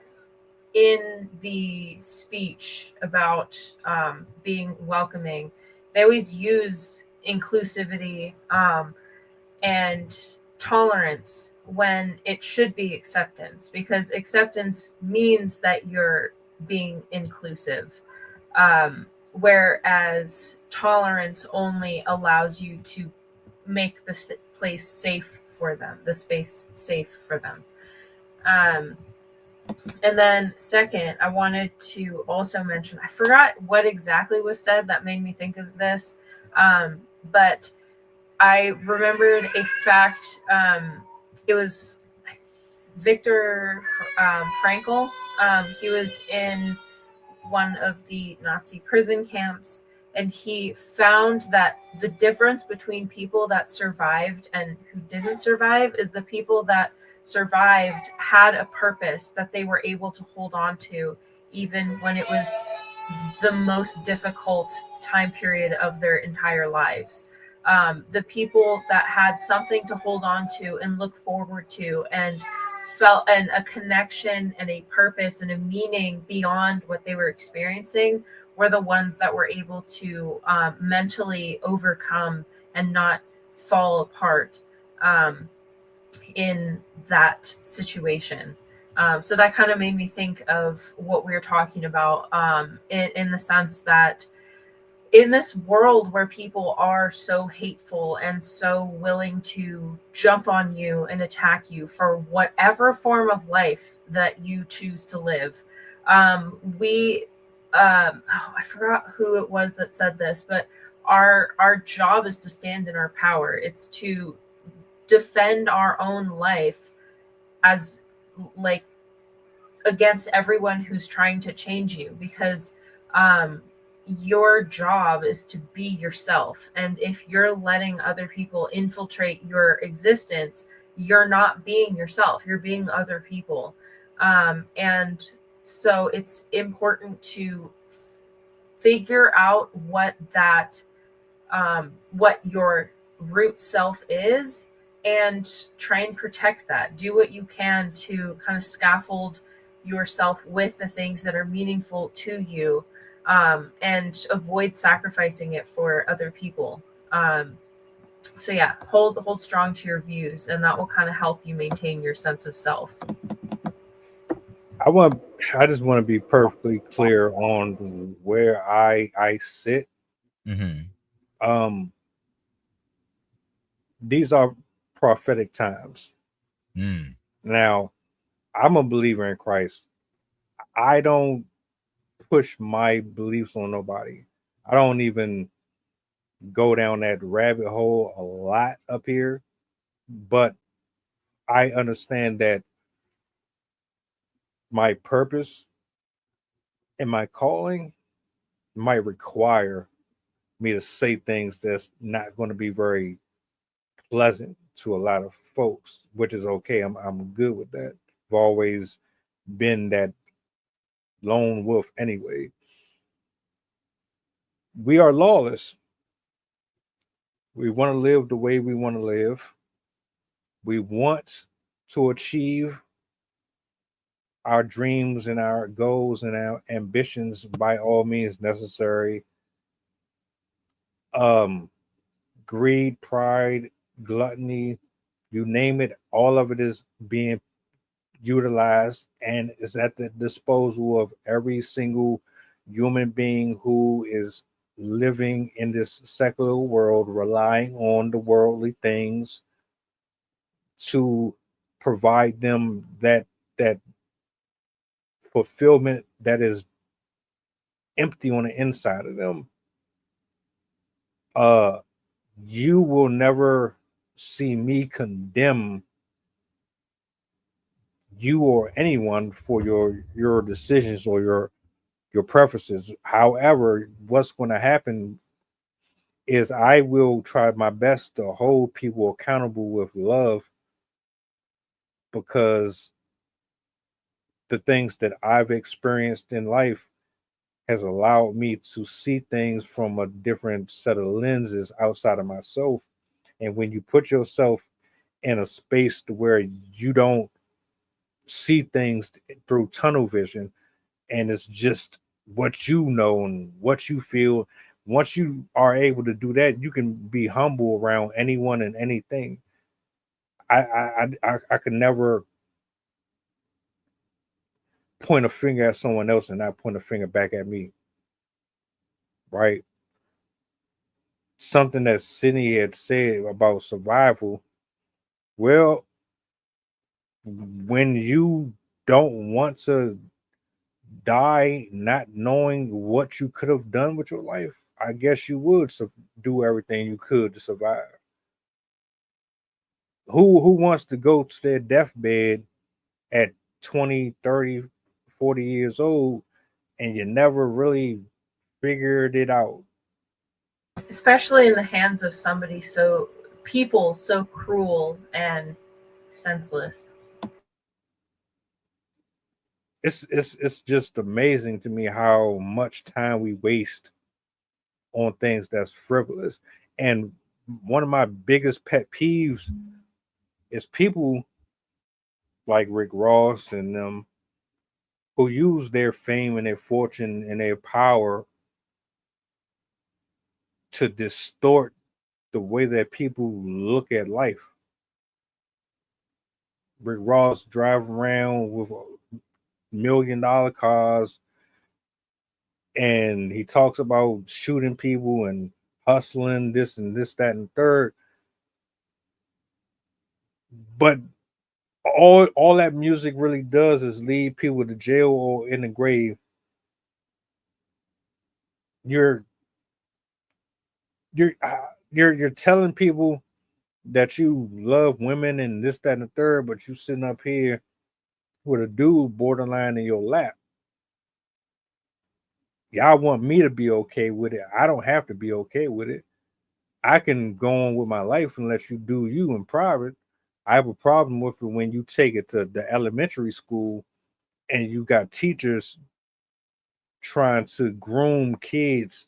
in the speech about being welcoming, they always use inclusivity and tolerance when it should be acceptance, because acceptance means that you're being inclusive, whereas tolerance only allows you to make the place safe for them, the space safe for them. And then second, I wanted to also mention, I forgot what exactly was said that made me think of this, but I remembered a fact. It was Viktor Frankl. He was in one of the Nazi prison camps, and he found that the difference between people that survived and who didn't survive is the people that survived had a purpose that they were able to hold on to, even when it was the most difficult time period of their entire lives. The people that had something to hold on to and look forward to and felt and a connection and a purpose and a meaning beyond what they were experiencing were the ones that were able to mentally overcome and not fall apart in that situation. So that kind of made me think of what we were talking about in the sense that in this world where people are so hateful and so willing to jump on you and attack you for whatever form of life that you choose to live, I forgot who it was that said this, but our job is to stand in our power. It's to defend our own life as like against everyone who's trying to change you, because your job is to be yourself. And if you're letting other people infiltrate your existence, you're not being yourself, you're being other people. And so it's important to figure out what your root self is and try and protect that. Do what you can to kind of scaffold yourself with the things that are meaningful to you, and avoid sacrificing it for other people. So yeah, hold strong to your views, and that will kind of help you maintain your sense of self. I just want to be perfectly clear on where I sit. Mm-hmm. These are prophetic times. Mm. Now, I'm a believer in Christ. I don't push my beliefs on nobody. I don't even go down that rabbit hole a lot up here, but I understand that my purpose and my calling might require me to say things that's not going to be very pleasant to a lot of folks, which is okay. I'm good with that. I've always been that lone wolf anyway. We are lawless. We want to live the way we want to live. We want to achieve our dreams and our goals and our ambitions by all means necessary. Greed, pride, gluttony, you name it, all of it is being utilized and is at the disposal of every single human being who is living in this secular world, relying on the worldly things to provide them that fulfillment that is empty on the inside of them. You will never see me condemn you or anyone for your decisions or your preferences. However, what's going to happen is I will try my best to hold people accountable with love, because the things that I've experienced in life has allowed me to see things from a different set of lenses outside of myself. And when you put yourself in a space to where you don't see things through tunnel vision, and it's just what you know and what you feel, once you are able to do that, you can be humble around anyone and anything. I could never point a finger at someone else and not point a finger back at me, right? Something that Sydney had said about survival. Well, when you don't want to die not knowing what you could have done with your life, I guess you would do everything you could to survive. Who wants to go to their deathbed at 20, 30, 40 years old and you never really figured it out? Especially in the hands of somebody so cruel and senseless. It's just amazing to me how much time we waste on things that's frivolous. And one of my biggest pet peeves is people like Rick Ross and them who use their fame and their fortune and their power to distort the way that people look at life. Rick Ross driving around with $1 million cars, and he talks about shooting people and hustling this and this, that, and third. But all that music really does is lead people to jail or in the grave. You're you're you're telling people that you love women and this, that, and the third, but you sitting up here with a dude borderline in your lap. Y'all want me to be okay with it. I don't have to be okay with it. I can go on with my life and let you do you in private. I have a problem with it when you take it to the elementary school and you got teachers trying to groom kids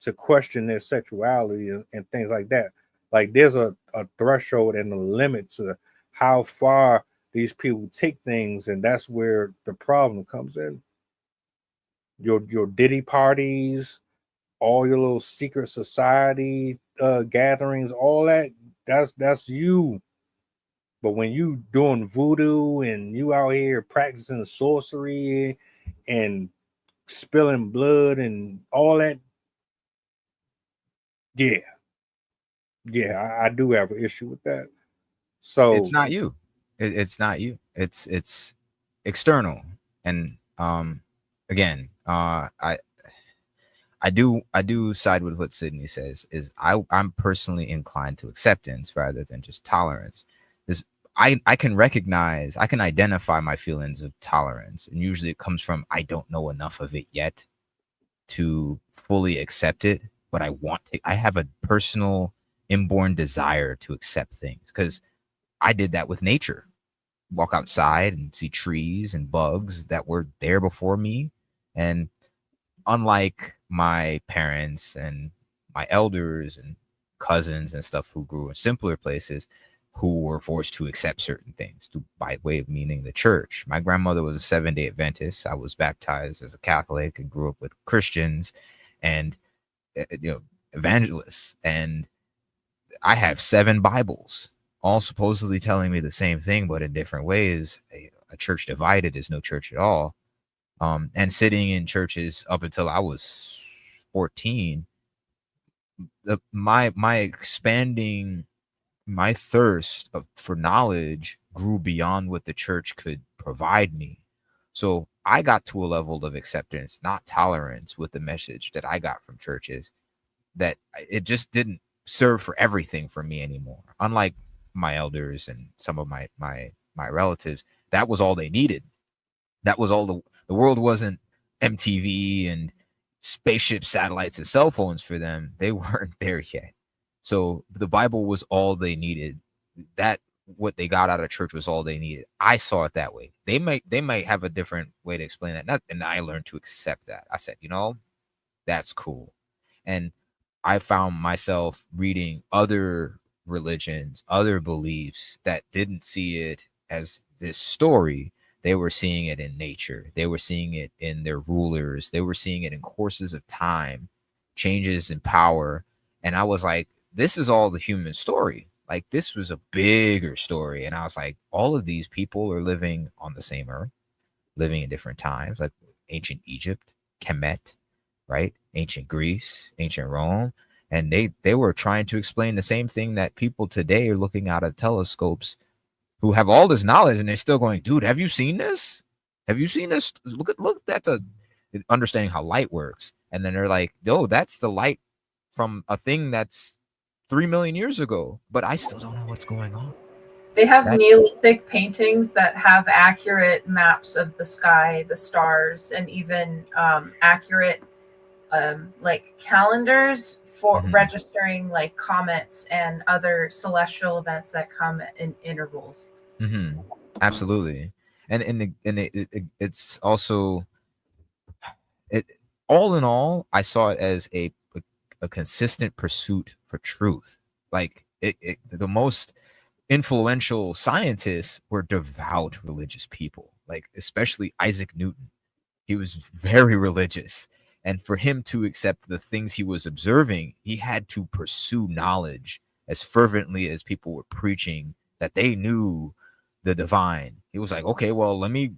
to question their sexuality and things like that. Like there's a threshold and a limit to how far these people take things, and that's where the problem comes in. Your Diddy parties, all your little secret society gatherings, all that's you. But when you doing voodoo and you out here practicing sorcery and spilling blood and all that, yeah, I do have an issue with that. So It's not you. It's not you. It's external. And again, I do side with what Sydney says. Is I'm personally inclined to acceptance rather than just tolerance. Is I can recognize, I can identify my feelings of tolerance, and usually it comes from I don't know enough of it yet to fully accept it, but I have a personal inborn desire to accept things, because I did that with nature. Walk outside and see trees and bugs that were there before me. And unlike my parents and my elders and cousins and stuff who grew in simpler places, who were forced to accept certain things by way of meaning the church. My grandmother was a 7-day Adventist. I was baptized as a Catholic and grew up with Christians and evangelists. And I have 7 Bibles, all supposedly telling me the same thing, but in different ways. A church divided is no church at all. And sitting in churches up until I was 14, my expanding, my thirst for knowledge grew beyond what the church could provide me. So I got to a level of acceptance, not tolerance, with the message that I got from churches, that it just didn't serve for everything for me anymore. Unlike my elders and some of my relatives that was all they needed. That was all the world wasn't MTV and spaceship satellites and cell phones for them. They weren't there yet. So the Bible was all they needed. That what they got out of church was all they needed. I saw it that way. They might have a different way to explain that. And I learned to accept that. I said, that's cool. And I found myself reading other religions, other beliefs that didn't see it as this story. They were seeing it in nature. They were seeing it in their rulers. They were seeing it in courses of time, changes in power. And I was like, this is all the human story. Like, this was a bigger story. And I was like, all of these people are living on the same earth, living in different times, like ancient Egypt, Kemet, right? Ancient Greece, ancient Rome. And they were trying to explain the same thing that people today are looking out of telescopes who have all this knowledge, and they're still going, dude, have you seen this? Have you seen this? Look, that's understanding how light works. And then they're like, yo, that's the light from a thing that's 3 million years ago, but I still don't know what's going on. They have Neolithic paintings that have accurate maps of the sky, the stars, and even accurate like calendars for registering like comets and other celestial events that come in intervals. Absolutely. And it's also all in all, I saw it as a consistent pursuit for truth. Like the most influential scientists were devout religious people, like especially Isaac Newton. He was very religious. And for him to accept the things he was observing, he had to pursue knowledge as fervently as people were preaching that they knew the divine. He was like, okay, well, let me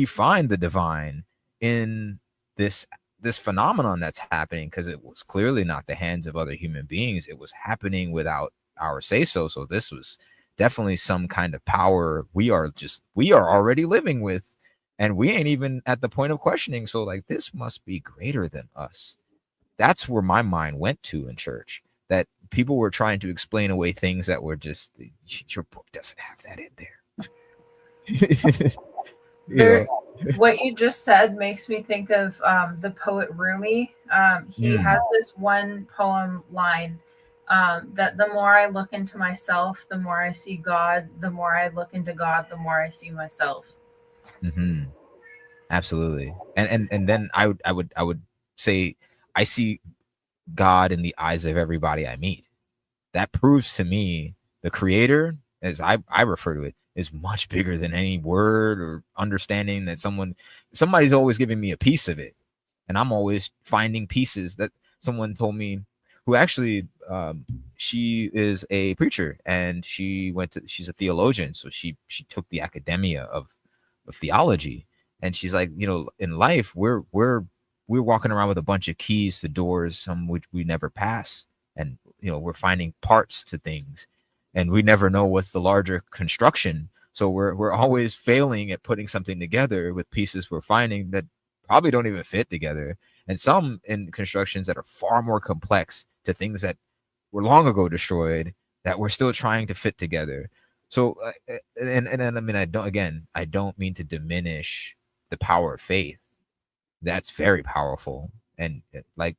find the divine in this phenomenon that's happening, because it was clearly not the hands of other human beings. It was happening without our say-so. So this was definitely some kind of power we are already living with. And we ain't even at the point of questioning. So like, this must be greater than us. That's where my mind went to in church, that people were trying to explain away things that were just, your book doesn't have that in there. What you just said makes me think of the poet Rumi. He has this one poem line that the more I look into myself, the more I see God. The more I look into God, the more I see myself. Absolutely. And then I would say I see God in the eyes of everybody I meet. That proves to me the creator, as I refer to it, is much bigger than any word or understanding that somebody's always giving me a piece of it. And I'm always finding pieces. That someone told me, who actually she is a preacher, and she's a theologian. So she took the academia of theology. And she's like, in life, we're walking around with a bunch of keys to doors, some which we never pass. And, we're finding parts to things, and we never know what's the larger construction. So we're always failing at putting something together with pieces we're finding that probably don't even fit together. And some in constructions that are far more complex to things that were long ago destroyed that we're still trying to fit together. So, and I mean, I don't mean to diminish the power of faith. That's very powerful. And like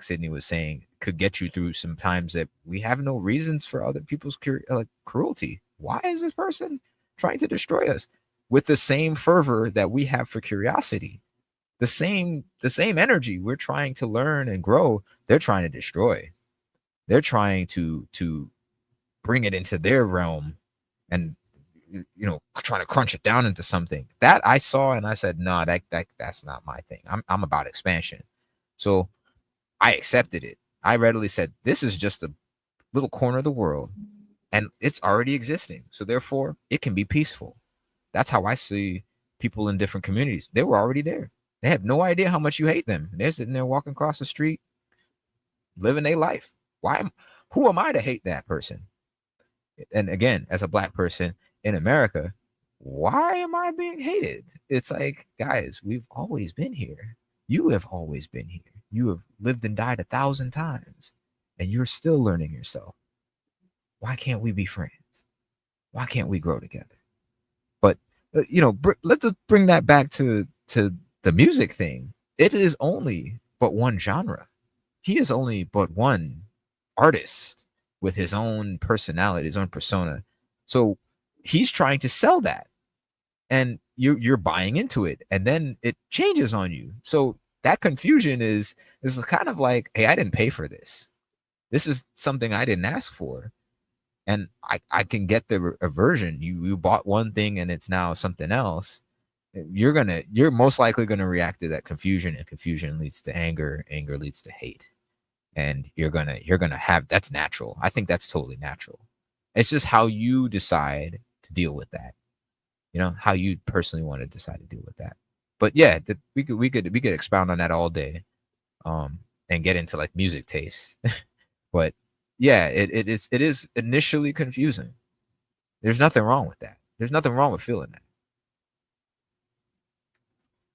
Sydney was saying, could get you through some times that we have no reasons for other people's cruelty. Why is this person trying to destroy us? With the same fervor that we have for curiosity, the same energy we're trying to learn and grow, they're trying to destroy. They're trying to bring it into their realm and trying to crunch it down into something that I saw. And I said, no, that's not my thing. I'm about expansion. So I accepted it. I readily said, this is just a little corner of the world, and it's already existing. So therefore it can be peaceful. That's how I see people in different communities. They were already there. They have no idea how much you hate them. They're sitting there walking across the street, living their life. Who am I to hate that person? And again, as a Black person in America, why am I being hated? It's like, guys, we've always been here. You have always been here. You have lived and died 1,000 times, and you're still learning yourself. Why can't we be friends? Why can't we grow together? But let's just bring that back to the music thing. It is only but one genre. He is only but one artist with his own personality, his own persona. So he's trying to sell that, and you're buying into it, and then it changes on you. So that confusion is kind of like, hey, I didn't pay for this. This is something I didn't ask for. And I can get the aversion. You bought one thing and it's now something else. You're most likely gonna react to that confusion, and confusion leads to anger. Anger leads to hate, and you're gonna have, that's natural. I think that's totally natural. It's just how you decide to deal with that. How you personally want to decide to deal with that. But yeah, we could expound on that all day, and get into like music taste. But yeah, it is initially confusing. There's nothing wrong with that. There's nothing wrong with feeling that.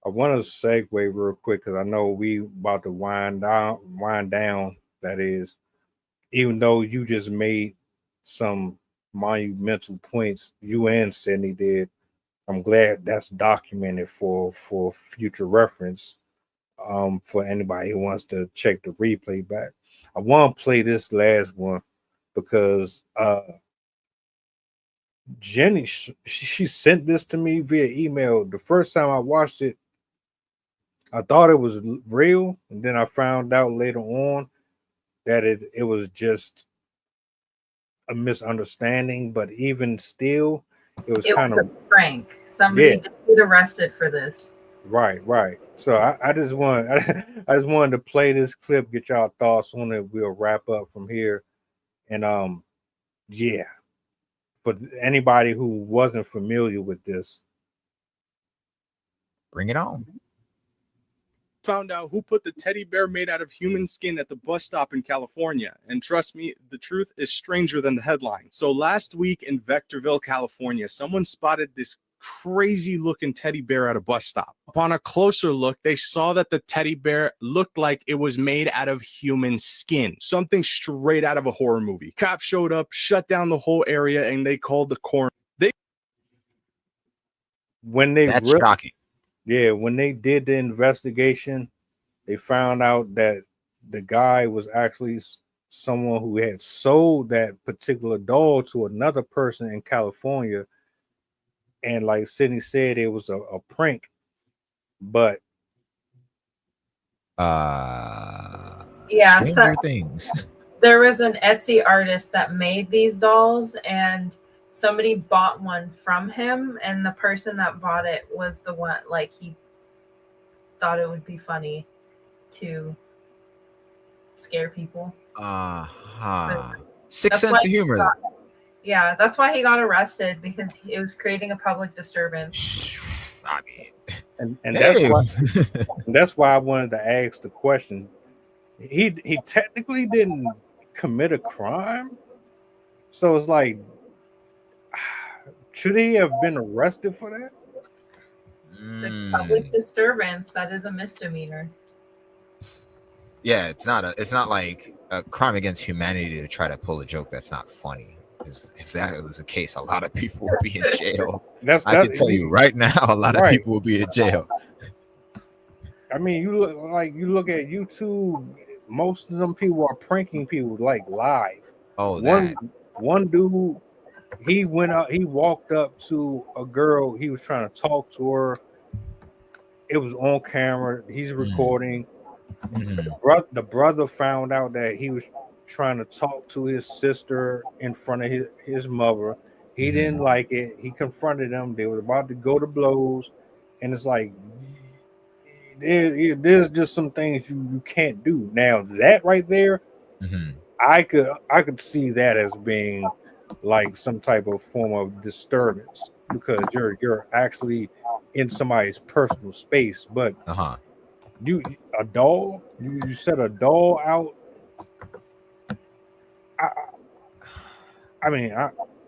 I want to segue real quick because I know we about to wind down. That is, even though you just made some monumental points, you and Sydney did. I'm glad that's documented for future reference. For anybody who wants to check the replay back. I want to play this last one because Jenny, she sent this to me via email. The first time I watched it, I thought it was real, and then I found out later on that it was just a misunderstanding. But even still, it was a prank. Somebody did get arrested for this. Right. So I just wanted to play this clip, get y'all thoughts on it. We'll wrap up from here. And yeah. For anybody who wasn't familiar with this, bring it on. Found out who put the teddy bear made out of human skin at the bus stop in California. And trust me, the truth is stranger than the headline. So last week in Vectorville, California, someone spotted this crazy looking teddy bear at a bus stop. Upon a closer look, they saw that the teddy bear looked like it was made out of human skin, something straight out of a horror movie. Cops showed up, shut down the whole area, and they called the coroner. That's shocking. Yeah, when they did the investigation, they found out that the guy was actually someone who had sold that particular doll to another person in California. And like Sydney said, it was a prank. But stranger things. There was an Etsy artist that made these dolls, and somebody bought one from him, and the person that bought it was the one, like, he thought it would be funny to scare people. Sixth sense of humor. Yeah, that's why he got arrested, because it was creating a public disturbance. I mean, and that's why I wanted to ask the question. He technically didn't commit a crime, so it's like, should he have been arrested for that? It's a public disturbance. That is a misdemeanor. Yeah, it's not like a crime against humanity to try to pull a joke that's not funny. Because if that was the case, a lot of people would be in jail. I can tell you right now, a lot of people will be in jail. I mean, you look at YouTube, most of them people are pranking people like live. Oh, one dude, he walked up to a girl, he was trying to talk to her. It was on camera, he's recording. The brother found out that he was trying to talk to his sister in front of his mother. He didn't like it. He confronted them. They were about to go to blows, and it's like, there's just some things you can't do. Now that right there, I could see that as being like some type of form of disturbance, because you're actually in somebody's personal space. But you set a doll out.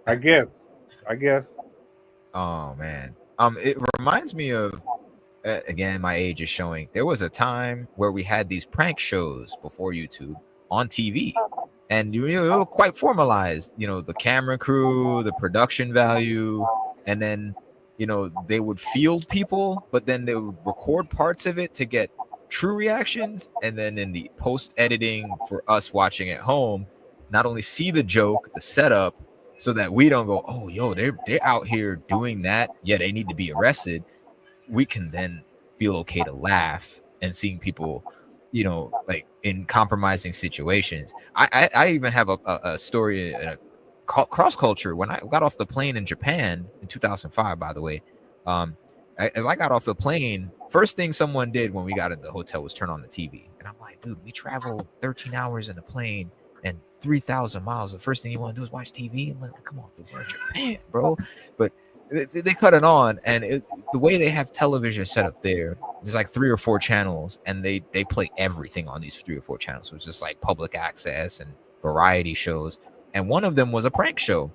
I guess. Oh man. It reminds me of, again, my age is showing. There was a time where we had these prank shows before YouTube on TV, and they were quite formalized. The camera crew, the production value, and then they would field people, but then they would record parts of it to get true reactions, and then in the post editing for us watching at home, not only see the joke, the setup, so that we don't go, oh, yo, they're out here doing that, yeah, they need to be arrested. We can then feel okay to laugh and seeing people, like in compromising situations. I even have a story in a cross culture when I got off the plane in Japan in 2005, by the way. As I got off the plane, first thing someone did when we got at the hotel was turn on the TV. And I'm like, dude, we traveled 13 hours in a plane and 3,000 miles. The first thing you want to do is watch TV? I'm like, come on, dude, we're in Japan, bro. But they cut it on, and the way they have television set up there's like 3 or 4 channels, and they play everything on these 3 or 4 channels. So it's just like public access and variety shows. And one of them was a prank show.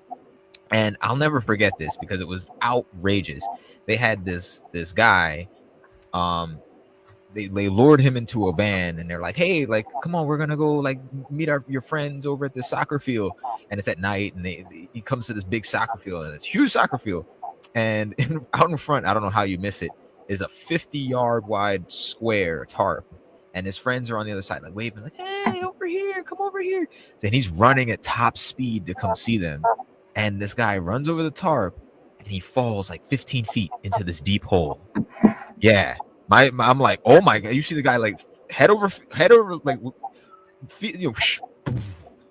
And I'll never forget this because it was outrageous. They had this guy, they lured him into a van, and they're like, hey, like, come on, we're gonna go like meet your friends over at the soccer field. And it's at night, and he comes to this big soccer field, and it's a huge soccer field. And out in front, I don't know how you miss it, is a 50-yard wide square tarp. And his friends are on the other side, like waving, like, hey, over here, come over here. And he's running at top speed to come see them. And this guy runs over the tarp, and he falls like 15 feet into this deep hole. Yeah. I'm like, oh my God. You see the guy like head over, like, feet,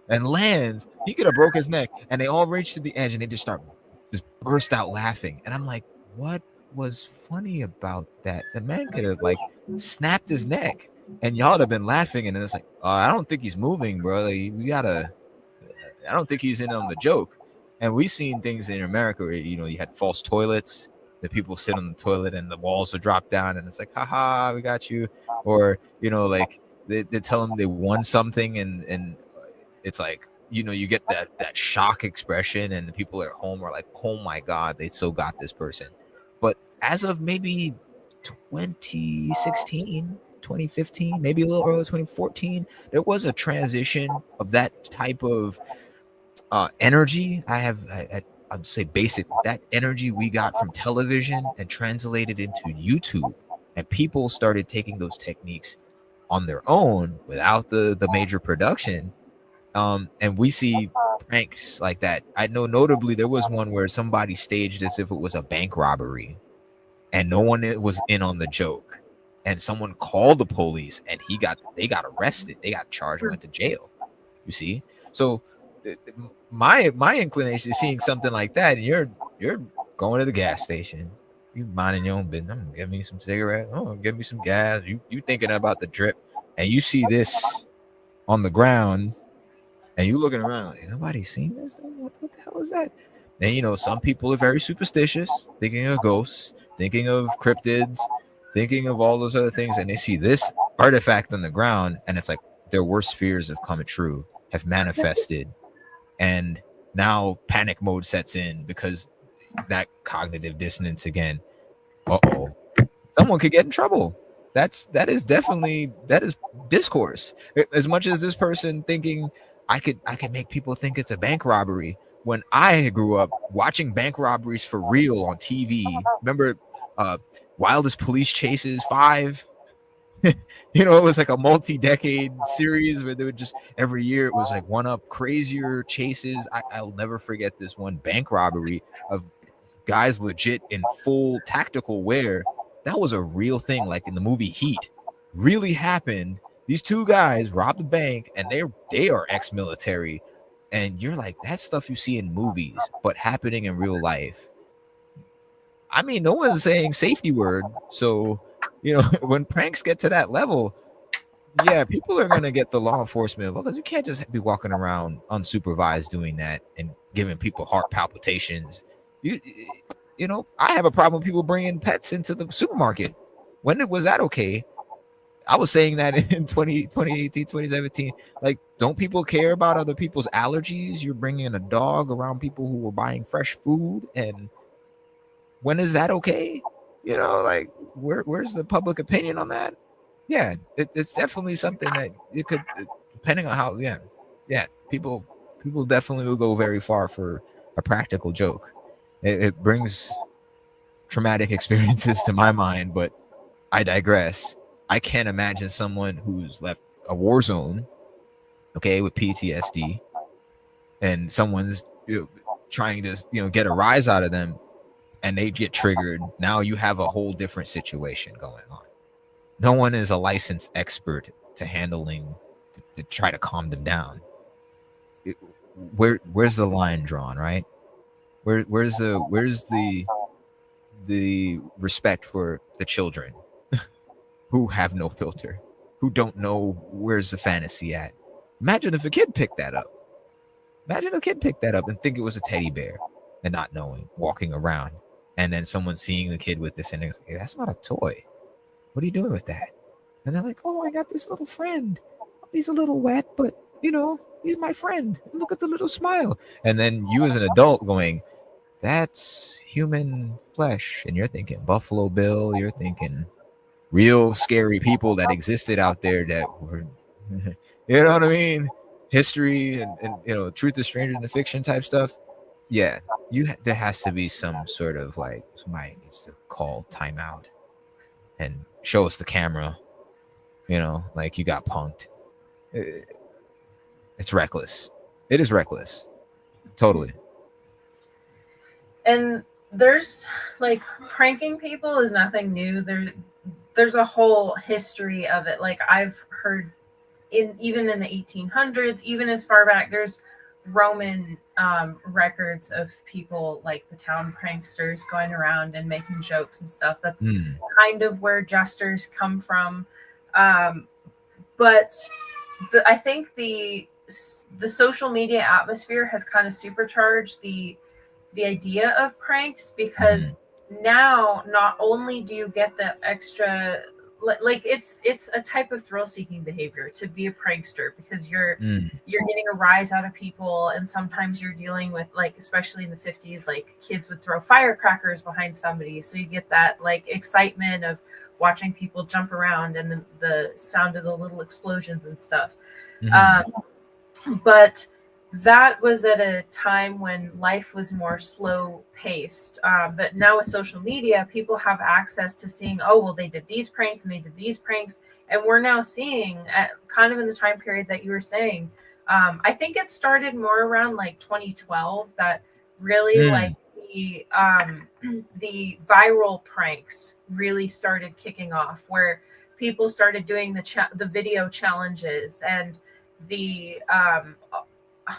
and lands. He could have broke his neck. And they all reach to the edge, and they just burst out laughing. And I'm like, what was funny about that? The man could have like snapped his neck, and y'all would have been laughing. And then it's like, I don't think he's moving, bro. Like, I don't think he's in on the joke. And we've seen things in America where, you had false toilets, that people sit on the toilet and the walls will drop down, and it's like, haha, we got you. Or, like they tell them they won something, and it's like, you get that shock expression, and the people at home are like, oh my God, they so got this person. But as of maybe 2016, 2015, maybe a little early 2014, there was a transition of that type of energy. I'd say basically that energy we got from television and translated into YouTube, and people started taking those techniques on their own without the major production. And we see pranks like that. I know notably there was one where somebody staged as if it was a bank robbery, and no one was in on the joke, and someone called the police, and they got arrested, they got charged, went to jail. You see, so my inclination is seeing something like that, and you're going to the gas station, you minding your own business. I'm gonna give me some cigarettes, give me some gas. You thinking about the drip, and you see this on the ground, and you looking around, like, nobody seen this thing? What the hell is that? And some people are very superstitious, thinking of ghosts, thinking of cryptids, thinking of all those other things, and they see this artifact on the ground, and it's like their worst fears have come true, have manifested. And now panic mode sets in because that cognitive dissonance again. Someone could get in trouble. That is discourse. As much as this person thinking I could make people think it's a bank robbery. When I grew up watching bank robberies for real on TV, remember Wildest Police Chases 5? It was like a multi-decade series where they would just every year it was like one up crazier chases. I'll never forget this one bank robbery of guys legit in full tactical wear. That was a real thing, like in the movie Heat, really happened. These 2 guys robbed the bank, and they are ex-military, and you're like, that's stuff you see in movies, but happening in real life. I mean, no one's saying safety word, so. When pranks get to that level, yeah, people are going to get the law enforcement because you can't just be walking around unsupervised doing that and giving people heart palpitations. I have a problem with people bringing pets into the supermarket. When was that okay? I was saying that in 2018, 2017. Like, don't people care about other people's allergies? You're bringing a dog around people who were buying fresh food. And when is that okay? Like, where's the public opinion on that? Yeah, it's definitely something that you could, depending on how, people definitely will go very far for a practical joke. It brings traumatic experiences to my mind, but I digress. I can't imagine someone who's left a war zone, okay, with PTSD, and someone's trying to get a rise out of them, and they get triggered. Now you have a whole different situation going on. No one is a licensed expert to handling to try to calm them down. Where's the line drawn, right? Where's the respect for the children who have no filter, who don't know where's the fantasy at? Imagine if a kid picked that up. Imagine a kid picked that up and think it was a teddy bear and not knowing, walking around, and then someone seeing the kid with this and goes, hey, that's not a toy. What are you doing with that? And they're like, oh, I got this little friend. He's a little wet, but he's my friend. Look at the little smile. And then you as an adult going, that's human flesh. And you're thinking Buffalo Bill. You're thinking real scary people that existed out there that were, you know what I mean? History and truth is stranger than fiction type stuff. Yeah, there has to be some sort of like somebody needs to call timeout and show us the camera. Like you got punked. It's reckless. It is reckless. Totally. And there's like pranking people is nothing new. There's a whole history of it. Like I've heard even in the 1800s, even as far back, there's Roman records of people like the town pranksters going around and making jokes and stuff. That's kind of where jesters come from. But I think the social media atmosphere has kind of supercharged the idea of pranks, because now not only do you get the extra, like it's a type of thrill-seeking behavior to be a prankster, because you're getting a rise out of people, and sometimes you're dealing with, like, especially in the 50s, like kids would throw firecrackers behind somebody, so you get that like excitement of watching people jump around and the sound of the little explosions and stuff. But that was at a time when life was more slow paced. But now with social media, people have access to seeing, oh, well, they did these pranks and they did these pranks. And we're now seeing kind of in the time period that you were saying, I think it started more around like 2012 that really like the viral pranks really started kicking off, where people started doing the video challenges, and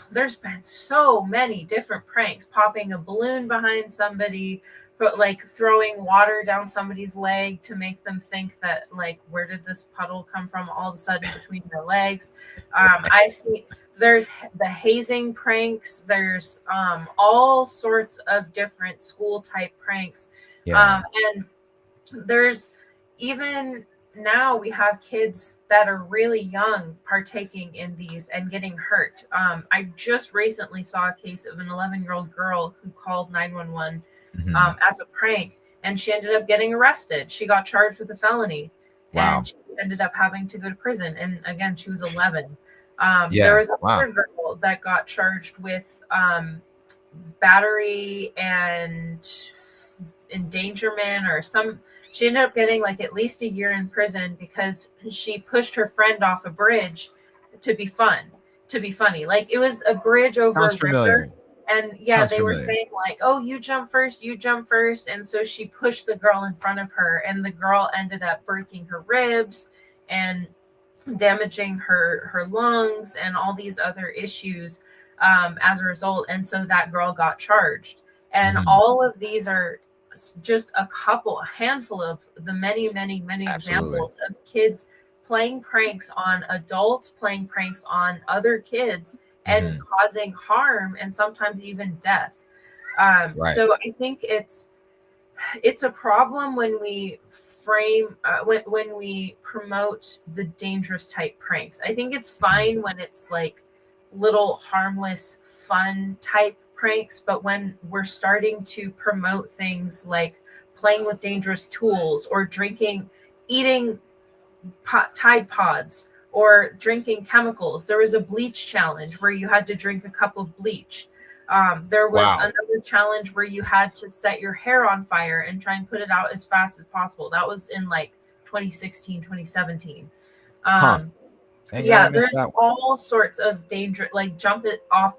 there's been so many different pranks, popping a balloon behind somebody, but like throwing water down somebody's leg to make them think that, like, where did this puddle come from all of a sudden between their legs? I see there's the hazing pranks. There's all sorts of different school type pranks. And there's even now we have kids that are really young partaking in these and getting hurt. I just recently saw a case of an 11-year-old girl who called 911 as a prank, and she ended up getting arrested. She got charged with a felony. Wow. And she ended up having to go to prison. And again, she was 11. There was another girl that got charged with battery and endangerment or some. She ended up getting like at least a year in prison because she pushed her friend off a bridge to be funny. Like, it was a bridge over a river. And they were saying like, oh, you jump first. And so she pushed the girl in front of her, and the girl ended up breaking her ribs and damaging her lungs and all these other issues as a result. And so that girl got charged. And all of these are just a handful of the many examples of kids playing pranks on adults, playing pranks on other kids, and causing harm and sometimes even death. So I think it's a problem when we frame when we promote the dangerous type pranks. I think it's fine when it's like little harmless fun type pranks, but when we're starting to promote things like playing with dangerous tools or eating Tide Pods or drinking chemicals. There was a bleach challenge where you had to drink a cup of bleach. There was Wow. another challenge where you had to set your hair on fire and try and put it out as fast as possible. That was in like 2016, 2017. Huh. Dang, I Yeah, missed there's that one. all sorts of danger, like jump it off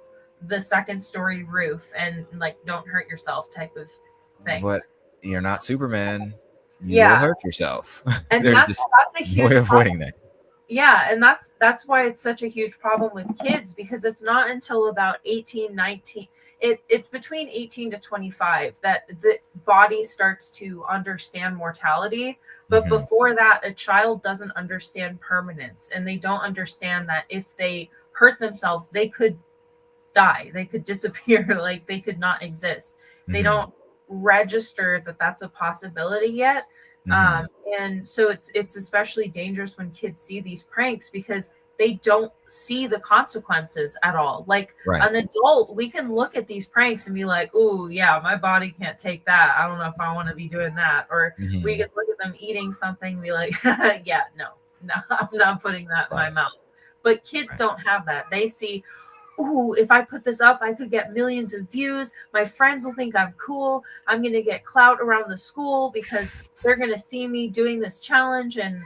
the second story roof and like don't hurt yourself type of things. But you're not Superman. You will Yeah. hurt yourself. And There's that's a no way huge of avoiding problem. that. Yeah, and that's why it's such a huge problem with kids, because it's not until about 18, 19, it's between 18 to 25 that the body starts to understand mortality. But before that, a child doesn't understand permanence, and they don't understand that if they hurt themselves, they could die, they could disappear, like they could not exist. They don't register that that's a possibility yet. And so it's especially dangerous when kids see these pranks, because they don't see the consequences at all. Like an adult, we can look at these pranks and be like, oh yeah, my body can't take that, I don't know if I want to be doing that. Or we could look at them eating something and be like, yeah, no, I'm not putting that in my mouth. But kids don't have that. They see, ooh, if I put this up, I could get millions of views. My friends will think I'm cool. I'm going to get clout around the school because they're going to see me doing this challenge, and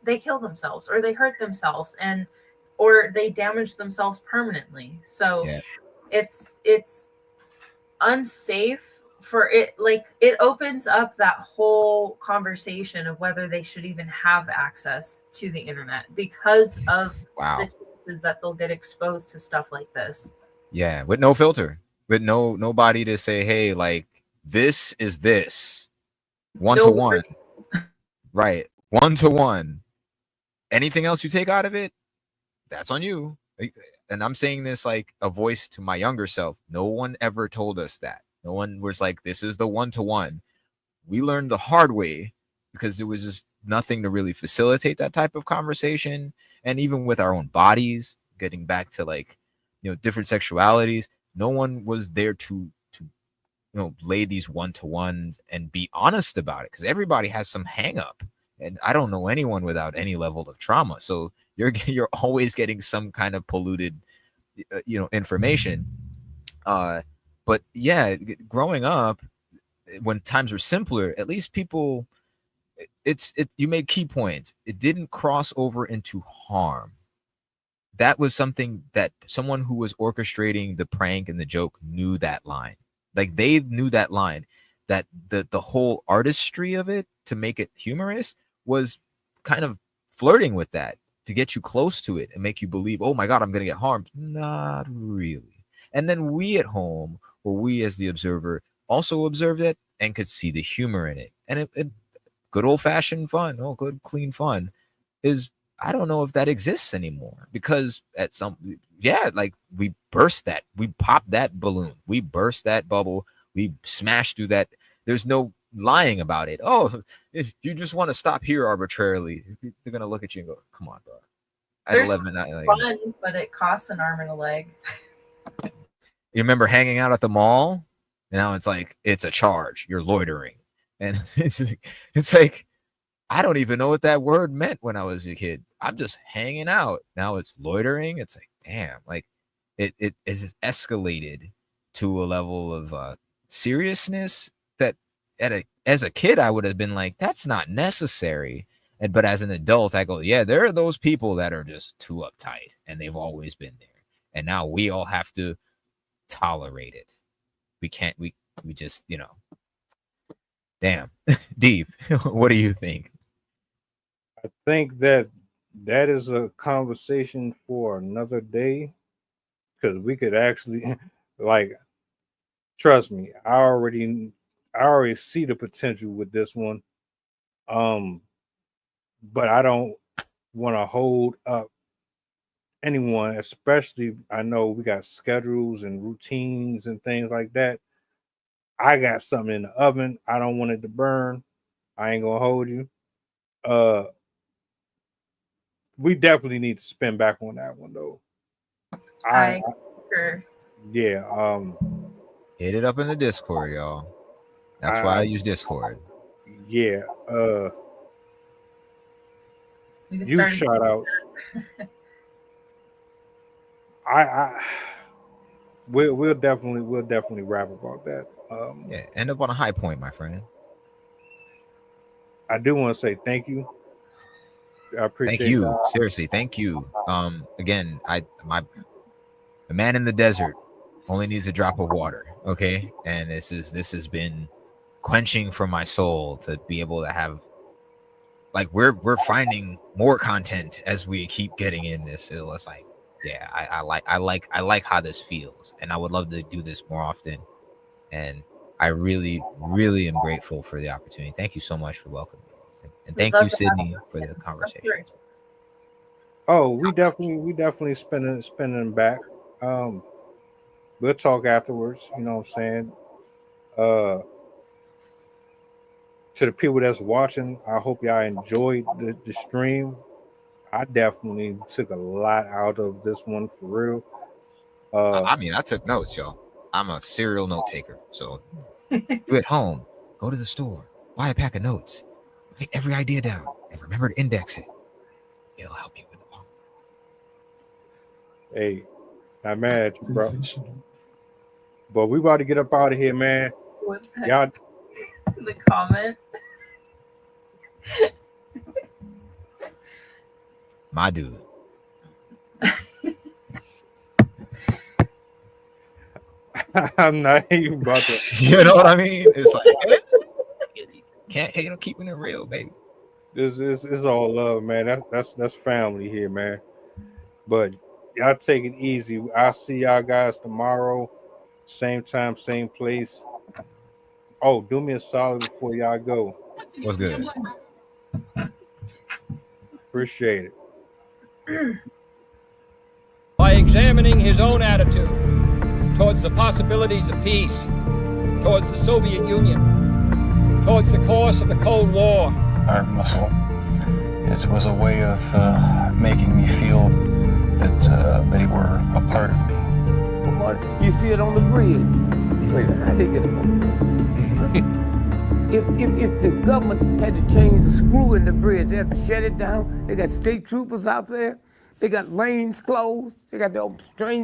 they kill themselves, or they hurt themselves, or they damage themselves permanently. So it's unsafe for it. Like, it opens up that whole conversation of whether they should even have access to the internet, because of the chances that they'll get exposed to stuff like this. Yeah, with no filter, with nobody to say, hey, like, this is this one to one, right? 1-to-1. Anything else you take out of it, that's on you. And I'm saying this like a voice to my younger self. No one ever told us that. No one was like, this is the 1-to-1. We learned the hard way, because there was just nothing to really facilitate that type of conversation. And even with our own bodies, getting back to like, different sexualities, no one was there to lay these 1-to-1s and be honest about it, because everybody has some hang up. And I don't know anyone without any level of trauma. So you're always getting some kind of polluted, information. But yeah, growing up, when times were simpler, at least people, you made key points. It didn't cross over into harm. That was something that someone who was orchestrating the prank and the joke knew that line. Like, they knew that line, that the whole artistry of it to make it humorous was kind of flirting with that to get you close to it and make you believe, oh my God, I'm going to get harmed. Not really. And then we at home, or we as the observer, also observed it and could see the humor in it. And it good old fashioned fun, good clean fun, is, I don't know if that exists anymore, because like, we burst that, we popped that balloon, we burst that bubble, we smashed through that. There's no lying about it. Oh, if you just want to stop here arbitrarily, they're gonna look at you and go, come on, bro. At There's 11, fun, but it costs an arm and a leg. You remember hanging out at the mall? Now it's like, it's a charge. You're loitering. And it's like, I don't even know what that word meant when I was a kid. I'm just hanging out. Now it's loitering. It's like, damn, like it is escalated to a level of seriousness that as a kid, I would have been like, that's not necessary. But as an adult, I go, yeah, there are those people that are just too uptight, and they've always been there. And now we all have to tolerate it. We can't, we just, damn. Deep. What do you think? I think that is a conversation for another day, because we could actually, like, trust me, I already see the potential with this one. But I don't want to hold up anyone, especially, I know we got schedules and routines and things like that. I got something in the oven. I don't want it to burn. I ain't gonna hold you. We definitely need to spin back on that one though. I concur. Yeah. Hit it up in the Discord, y'all. That's why I use Discord. Yeah. You shout outs. we'll definitely rap about that. Yeah, end up on a high point, my friend. I do want to say thank you. I appreciate Thank you. y'all. Seriously, thank you. Again, the man in the desert only needs a drop of water. Okay. And this has been quenching for my soul to be able to have, like, we're finding more content as we keep getting in this. It was like, yeah, I like how this feels, and I would love to do this more often. And I really, really am grateful for the opportunity. Thank you so much for welcoming me, and thank you, Sydney, for the conversation. Oh, we definitely spinning back. We'll talk afterwards. You know what I'm saying? To the people that's watching, I hope y'all enjoyed the stream. I definitely took a lot out of this one for real. I mean, I took notes, y'all. I'm a serial note taker. So you at home, go to the store, buy a pack of notes, write every idea down, and remember to index it. It'll help you in the long run. Hey, not mad at you, bro. But we about to get up out of here, man. Y'all. The comment. My dude. I'm not even about to. You know what I mean? It's like, can't hate on keeping it real, baby. This is all love, man. That's family here, man. But y'all take it easy. I'll see y'all guys tomorrow, same time, same place. Oh, do me a solid before y'all go. What's good? Appreciate it. By examining his own attitude towards the possibilities of peace, towards the Soviet Union, towards the course of the Cold War. Art muscle. It was a way of making me feel that they were a part of me. You see it on the bridge. Wait, I didn't get it. If the government had to change the screw in the bridge, they had to shut it down. They got state troopers out there. They got lanes closed. They got their strange